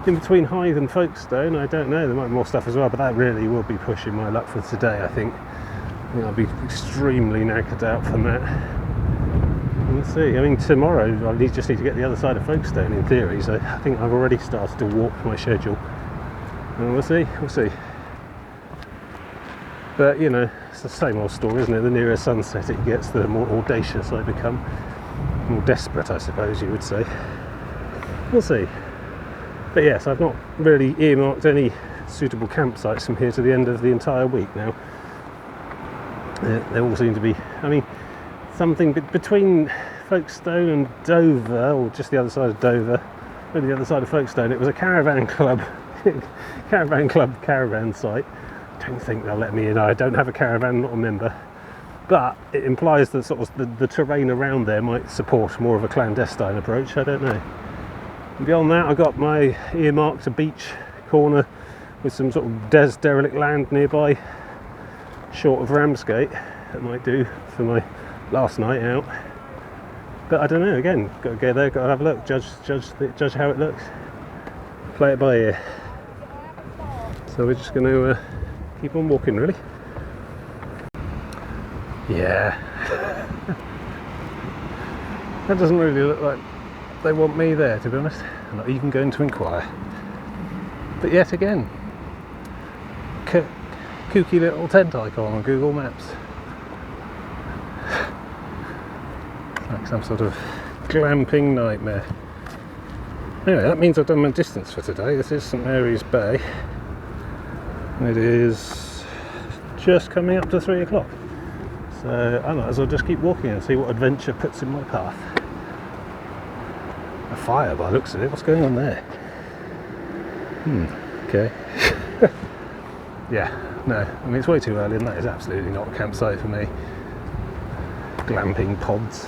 In between Hythe and Folkestone, I don't know, there might be more stuff as well, but that really will be pushing my luck for today, I think. I'll be extremely knackered out from that. Let's see. I mean, tomorrow I just need to get the other side of Folkestone in theory, so I think I've already started to warp my schedule. And we'll see. But you know, it's the same old story, isn't it? The nearer sunset it gets, the more audacious I become. More desperate, I suppose you would say. We'll see. But yes, I've not really earmarked any suitable campsites from here to the end of the entire week now. They all seem to be, I mean, something between Folkestone and Dover, or just the other side of Dover, maybe the other side of Folkestone. It was a caravan club caravan site. I don't think they'll let me in. I don't have a caravan, not a member, but it implies that sort of the terrain around there might support more of a clandestine approach. I don't know. And beyond that, I got my earmarked a beach corner with some sort of derelict land nearby, short of Ramsgate. That might do for my last night out. But I don't know. Again, got to go there, got to have a look, judge how it looks, play it by ear. So we're just going to keep on walking, really. Yeah. That doesn't really look like they want me there, to be honest. I'm not even going to inquire. But yet again, kooky little tent icon on Google Maps. It's like some sort of glamping nightmare. Anyway, that means I've done my distance for today. This is St Mary's Bay. It is just coming up to 3 o'clock. So I might as well just keep walking and see what adventure puts in my path. A fire by the looks of it. What's going on there? Okay. Yeah, no, I mean it's way too early and that is absolutely not a campsite for me. Glamping pods.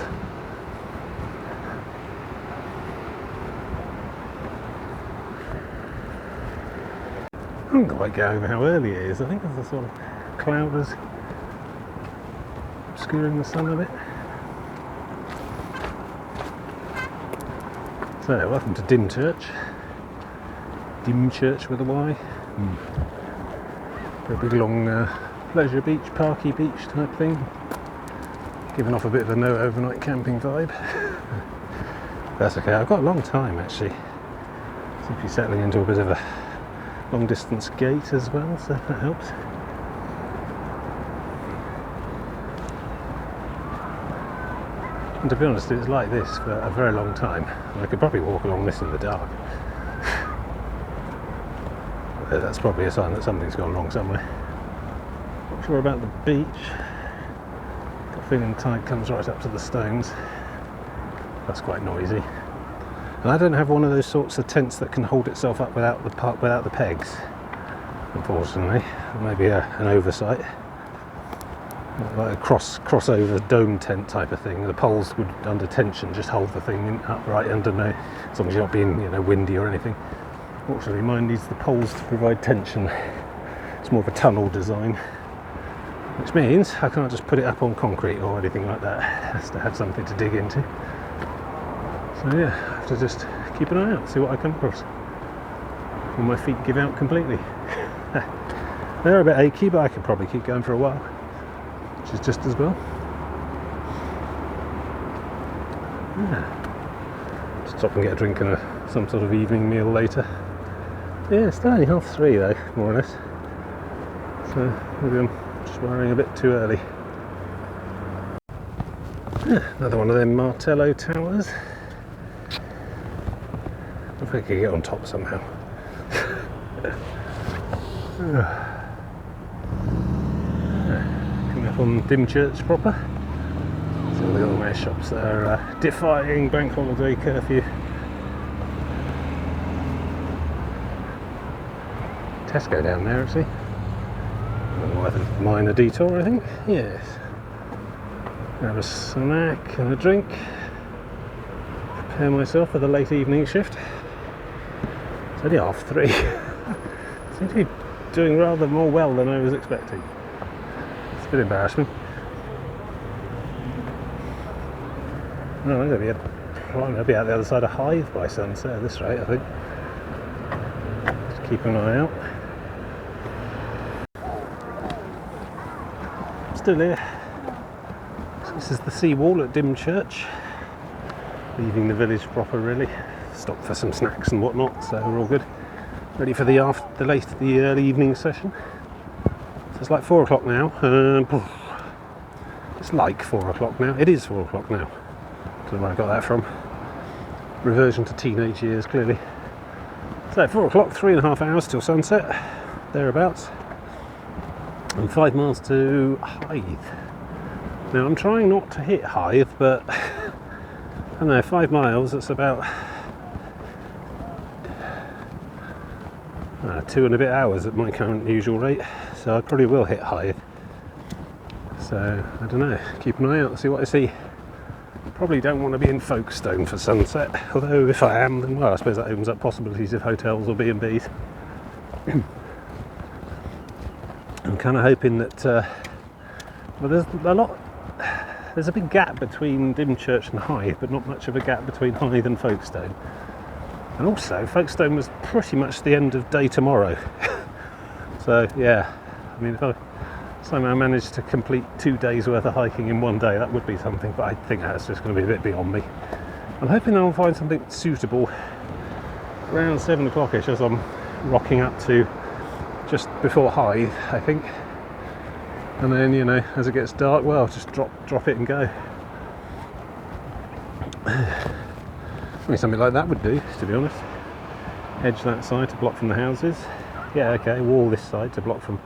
I haven't quite get over how early it is. I think there's a sort of cloud is obscuring the sun a bit. So, welcome to Dymchurch. Dymchurch with a Y. A big long pleasure beach, parky beach type thing. Giving off a bit of a no overnight camping vibe. That's okay, I've got a long time actually. Seem to be settling into a bit of a long distance gait as well, so that helps. And to be honest, it's like this for a very long time. I could probably walk along this in the dark. That's probably a sign that something's gone wrong somewhere. Not sure about the beach. Got a feeling the tide comes right up to the stones. That's quite noisy. And I don't have one of those sorts of tents that can hold itself up without the pegs, unfortunately. Maybe an oversight. Like a crossover dome tent type of thing. The poles would, under tension, just hold the thing upright under no, as long as you're not being windy or anything. Fortunately, mine needs the poles to provide tension. It's more of a tunnel design, which means I can't just put it up on concrete or anything like that. It has to have something to dig into. So yeah, I have to just keep an eye out, see what I come across. Will my feet give out completely? They're a bit achy, but I could probably keep going for a while, which is just as well. Yeah. Stop and get a drink and some sort of evening meal later. Yeah, it's still only 3:30 though, more or less. So maybe I'm just worrying a bit too early. Yeah, another one of them Martello towers. I think I could get on top somehow. Coming up on Dymchurch proper. See all the little nice shops that are defying bank holiday curfew. Tesco down there actually. Worth a minor detour, I think. Yes. Have a snack and a drink. Prepare myself for the late evening shift. It's only 3:30. Seem to be doing rather more well than I was expecting. It's a bit embarrassing. No, I'm going to be out the other side of Hythe by sunset at this rate, I think. Just keep an eye out. Still here. This is the seawall at Dymchurch. Leaving the village proper, really. Stopped for some snacks and whatnot, so we're all good. Ready for the early evening session. So it's like 4 o'clock now. It's like 4 o'clock now. It is 4 o'clock now. Don't know where I got that from. Reversion to teenage years, clearly. So 4 o'clock, 3.5 hours till sunset, thereabouts. And 5 miles to Hythe. Now I'm trying not to hit Hythe, but I don't know, 5 miles, that's about 2 and a bit hours at my current usual rate, so I probably will hit Hythe. So I don't know, keep an eye out, see what I see. Probably don't want to be in Folkestone for sunset, although if I am, then well, I suppose that opens up possibilities of hotels or B&Bs. I'm kind of hoping that there's a big gap between Dymchurch and Hythe, but not much of a gap between Hythe and Folkestone. And also, Folkestone was pretty much the end of day tomorrow. So yeah, I mean, if I somehow managed to complete 2 days worth of hiking in 1 day, that would be something, but I think that's just going to be a bit beyond me. I'm hoping I'll find something suitable around 7 o'clock-ish as I'm rocking up to just before Hythe, I think. And then, you know, as it gets dark, well, just drop it and go. I mean, something like that would do, to be honest. Edge that side to block from the houses. Yeah, okay, wall this side to block from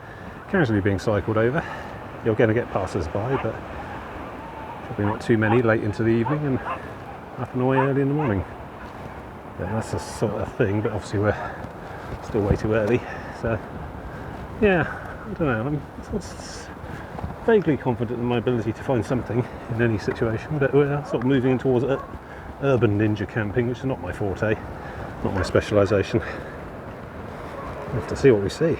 casually being cycled over. You're going to get passers-by, but probably not too many late into the evening and up and away early in the morning. Yeah, that's the sort of thing, but obviously we're still way too early. So, yeah, I don't know. I'm vaguely confident in my ability to find something in any situation, but we're sort of moving towards urban ninja camping, which is not my forte, not my specialisation. We'll have to see what we see.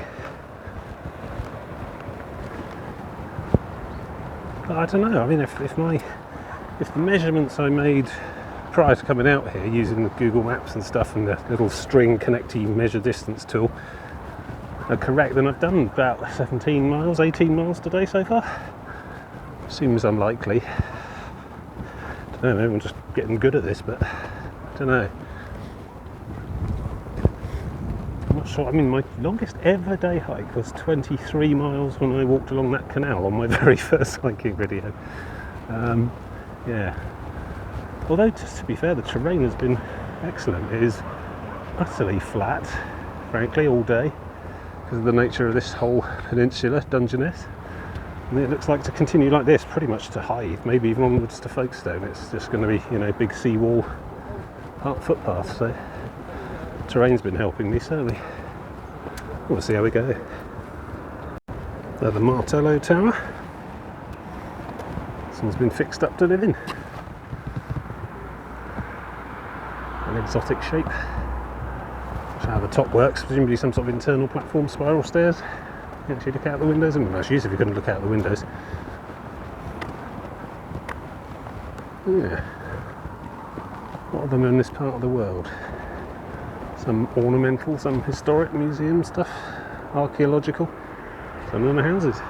But I don't know. I mean, if the measurements I made prior to coming out here using the Google Maps and stuff and the little string connecty measure distance tool are correct, then I've done about 17 miles, 18 miles today so far. Seems unlikely. I don't know, maybe I'm just getting good at this, but I don't know. I'm not sure. I mean, my longest ever day hike was 23 miles when I walked along that canal on my very first hiking video. Yeah. Although, just to be fair, the terrain has been excellent. It is utterly flat, frankly, all day, because of the nature of this whole peninsula, Dungeness. And it looks like to continue like this pretty much to Hythe, maybe even onwards to Folkestone. It's just going to be, you know, big seawall footpath, so terrain's been helping me, certainly. We'll see how we go. The Martello Tower. Someone's been fixed up to live in. An exotic shape. That's how the top works, presumably some sort of internal platform spiral stairs. You actually look out the windows. I mean, much use if you couldn't look out the windows. Yeah. What other than in this part of the world? Some ornamental, some historic museum stuff, archaeological. Some of them are houses.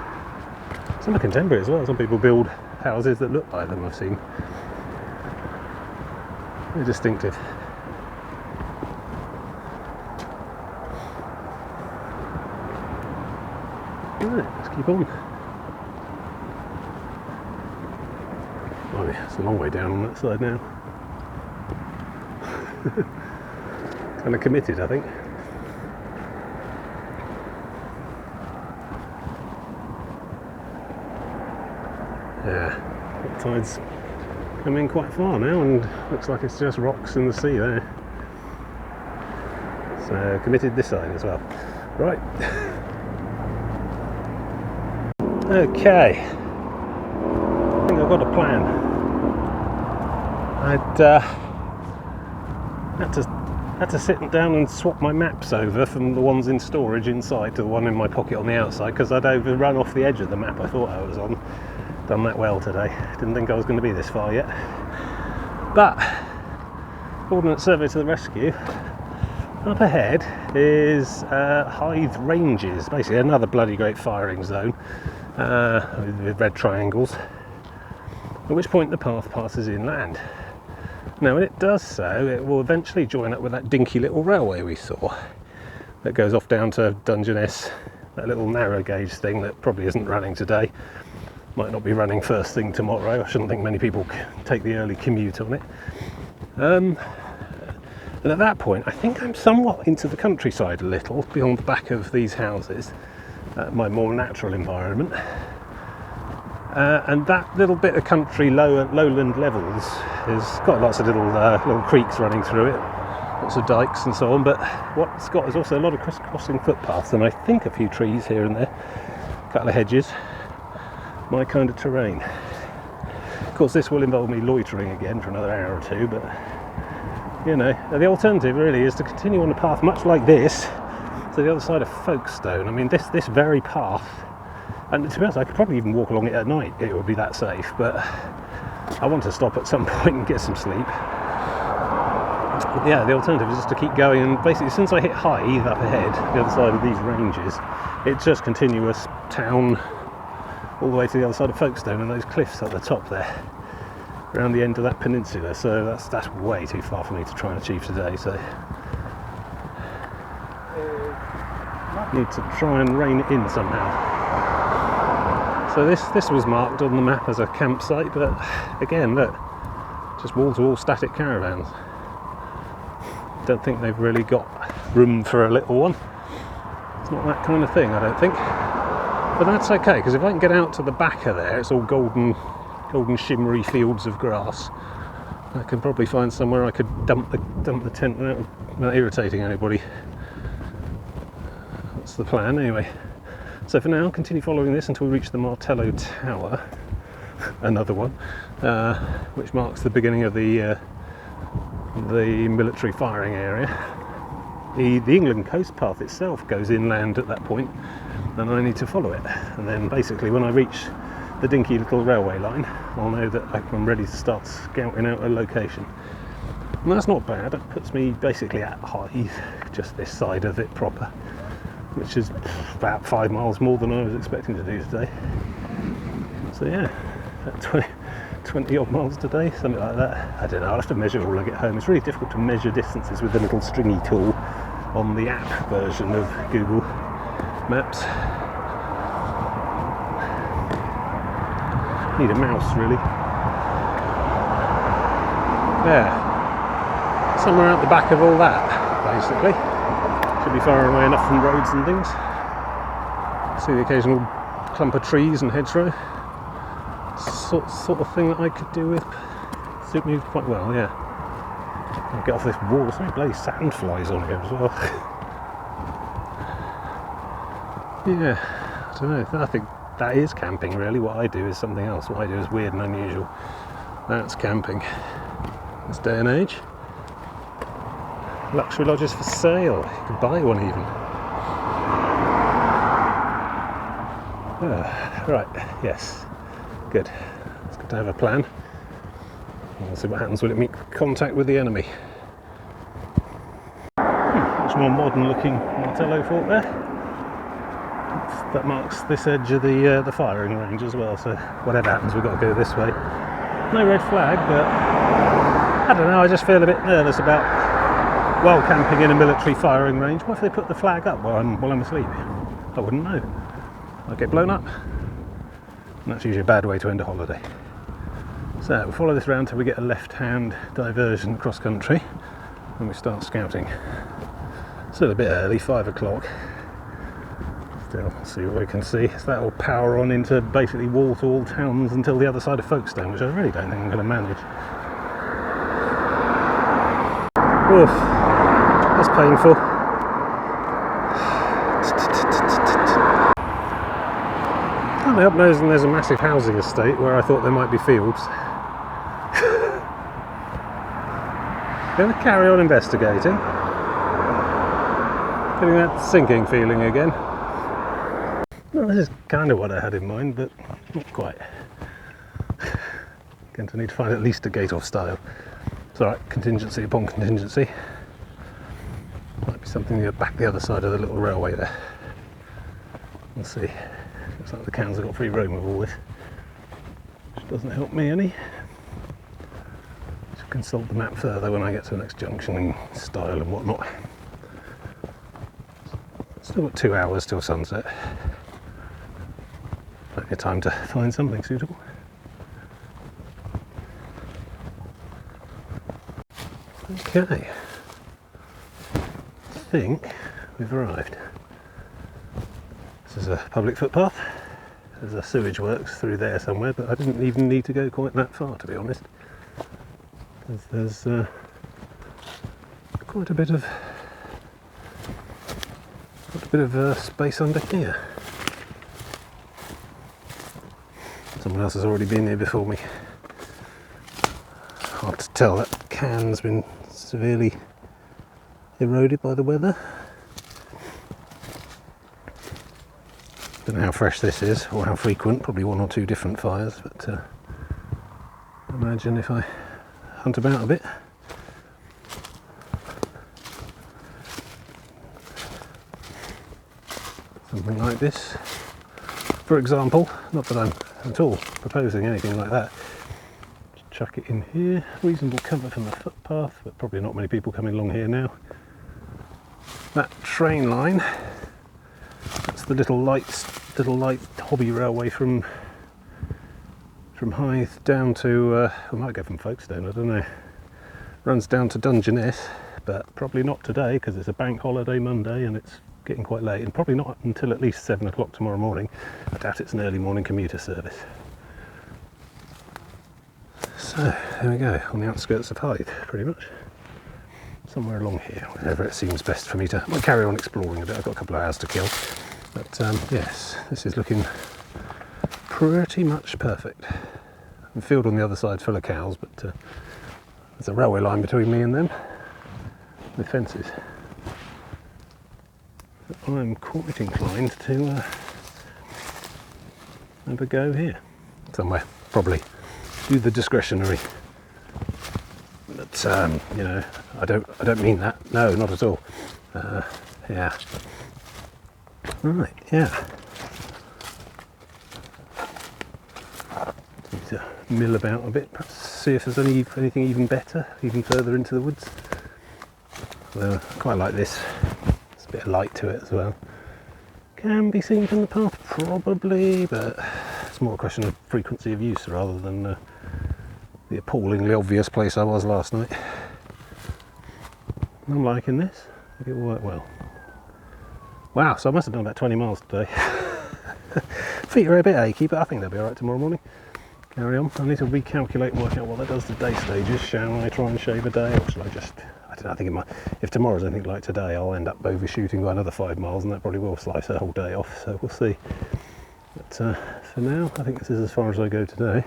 Some are contemporary as well. Some people build houses that look like them, I've seen. Very distinctive. Right, let's keep on. Oh yeah, it's a long way down on that side now. Kind of committed, I think. Yeah, the tide's come in quite far now, and looks like it's just rocks in the sea there. So committed this side as well. Right. Okay. I think I've got a plan. I'd had to had to sit down and swap my maps over from the ones in storage inside to the one in my pocket on the outside, because I'd overrun off the edge of the map I thought I was on. Done that well today. Didn't think I was going to be this far yet. But Ordnance Survey to the rescue. Up ahead is Hythe Ranges, basically another bloody great firing zone with red triangles, at which point the path passes inland. Now when it does so, it will eventually join up with that dinky little railway we saw that goes off down to Dungeness, that little narrow gauge thing that probably isn't running today, might not be running first thing tomorrow. I shouldn't think many people take the early commute on it. And at that point I think I'm somewhat into the countryside a little, beyond the back of these houses, my more natural environment. And that little bit of country, lowland levels, has got lots of little creeks running through it, lots of dikes and so on, but what it's got is also a lot of crisscrossing footpaths, and I think a few trees here and there, a couple of hedges, my kind of terrain. Of course this will involve me loitering again for another hour or two, but you know, the alternative really is to continue on a path much like this to the other side of Folkestone. I mean, this very path, and to be honest, I could probably even walk along it at night, it would be that safe, but I want to stop at some point and get some sleep. Yeah, the alternative is just to keep going, and basically since I hit Hythe up ahead, the other side of these ranges, it's just continuous town all the way to the other side of Folkestone and those cliffs at the top there, around the end of that peninsula, so that's way too far for me to try and achieve today, so need to try and rein it in somehow. So this was marked on the map as a campsite, but again, look, just wall-to-wall static caravans. Don't think they've really got room for a little one. It's not that kind of thing, I don't think. But that's okay, because if I can get out to the back of there, it's all golden shimmery fields of grass. I can probably find somewhere I could dump the tent without irritating anybody. That's the plan, anyway. So for now, continue following this until we reach the Martello Tower, another one, which marks the beginning of the military firing area. The England coast path itself goes inland at that point, and I need to follow it. And then basically when I reach the dinky little railway line, I'll know that I'm ready to start scouting out a location. And that's not bad. It puts me basically at Hythe, just this side of it proper, which is about 5 miles more than I was expecting to do today. So yeah, about 20 odd miles today, something like that. I don't know, I'll have to measure it when I get home. It's really difficult to measure distances with the little stringy tool on the app version of Google Maps. Need a mouse, really. There. Somewhere out the back of all that, basically. Should be far away enough from roads and things. See the occasional clump of trees and hedgerow. Sort of thing that I could do with. Suit me quite well, yeah. I'll get off this wall. There's so many bloody sandflies on here as well. Yeah, I don't know. I think that is camping, really. What I do is something else. What I do is weird and unusual. That's camping. This day and age. Luxury lodges for sale. You can buy one even. Right, yes. Good. It's good to have a plan. We'll see what happens when it makes contact with the enemy. Much more modern looking Martello fort there. That marks this edge of the firing range as well, so whatever happens we've got to go this way. No red flag, but I don't know, I just feel a bit nervous about while camping in a military firing range. What if they put the flag up while I'm asleep? I wouldn't know. I'd get blown up. And that's usually a bad way to end a holiday. So we'll follow this round till we get a left-hand diversion cross country and we start scouting. Still a bit early, 5 o'clock. Still, see what we can see. So that will power on into basically wall-to-wall towns until the other side of Folkestone, which I really don't think I'm going to manage. Oof, that's painful. Can't help noticing there's a massive housing estate where I thought there might be fields. Going to carry on investigating. Getting that sinking feeling again. Well, this is kind of what I had in mind, but not quite. Going to need to find at least a gate-off style. It's alright, contingency upon contingency. Might be something near back the other side of the little railway there. We'll see. Looks like the cans have got free roam with all this, which doesn't help me any. Should consult the map further when I get to the next junction and style and whatnot. Still got 2 hours till sunset. Plenty of time to find something suitable. Okay, I think we've arrived. This is a public footpath. There's a sewage works through there somewhere, but I didn't even need to go quite that far, to be honest. There's quite a bit of space under here. Someone else has already been here before me. Hard to tell, that can's been severely eroded by the weather. Don't know how fresh this is or how frequent, probably 1 or 2 different fires, but I imagine if I hunt about a bit. Something like this, for example, not that I'm at all proposing anything like that. Just chuck it in here, reasonable cover from the footpath, but probably not many people coming along here now. That train line, that's the little light hobby railway from Hythe down to, I might go from Folkestone, I don't know. Runs down to Dungeness, but probably not today because it's a bank holiday Monday and it's getting quite late, and probably not until at least 7 o'clock tomorrow morning. I doubt it's an early morning commuter service. So there we go, on the outskirts of Hythe, pretty much. Somewhere along here, wherever it seems best for me to. I'll carry on exploring a bit. I've got a couple of hours to kill, but yes, this is looking pretty much perfect. The field on the other side full of cows, but there's a railway line between me and them with fences. I'm quite inclined to have a go here somewhere, probably do the discretionary, but you know, I don't mean that, no, not at all. Yeah, right, yeah, need to mill about a bit, perhaps see if there's anything even better, even further into the woods. Although I quite like this. Bit of light to it as well. Can be seen from the path, probably, but it's more a question of frequency of use rather than the appallingly obvious place I was last night. I'm liking this. I think it will work well. Wow, so I must have done about 20 miles today. Feet are a bit achy, but I think they'll be alright tomorrow morning. Carry on. I need to recalculate and work out what that does to day stages. Shall I try and shave a day, or should I just... I don't know, I think if tomorrow's anything like today, I'll end up overshooting by another 5 miles, and that probably will slice a whole day off, so we'll see. But for now, I think this is as far as I go today.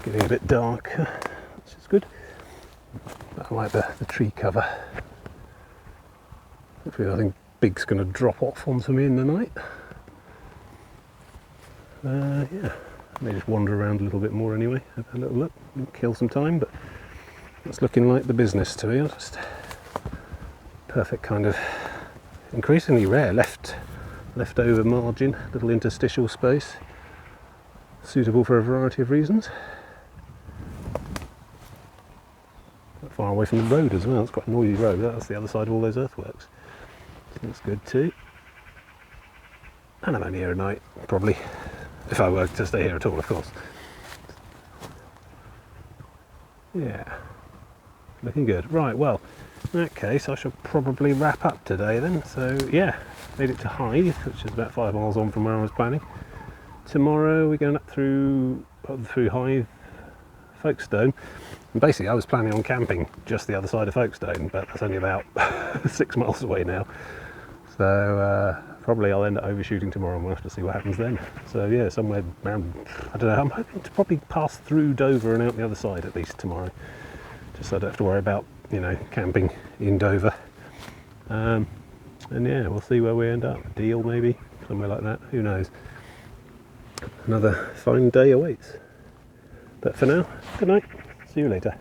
Getting a bit dark, which is good. But I like the tree cover. Hopefully nothing big's going to drop off onto me in the night. Yeah. I may just wander around a little bit more anyway, have a little look, kill some time, but it's looking like the business to be honest. Perfect kind of increasingly rare leftover margin, little interstitial space, suitable for a variety of reasons. Not far away from the road as well, it's quite a noisy road, that's the other side of all those earthworks. So that's good too. And I'm only here at night, probably. If I were to stay here at all, of course. Yeah, looking good. Right, well, in that case, I shall probably wrap up today then. So, yeah, made it to Hythe, which is about 5 miles on from where I was planning. Tomorrow we're going up through Hythe, Folkestone. And basically, I was planning on camping just the other side of Folkestone, but that's only about 6 miles away now. So, probably I'll end up overshooting tomorrow and we'll have to see what happens then. So yeah, somewhere around, I don't know, I'm hoping to probably pass through Dover and out the other side at least tomorrow. Just so I don't have to worry about you know, camping in Dover. And yeah, we'll see where we end up. Deal maybe, somewhere like that, who knows. Another fine day awaits. But for now, good night, see you later.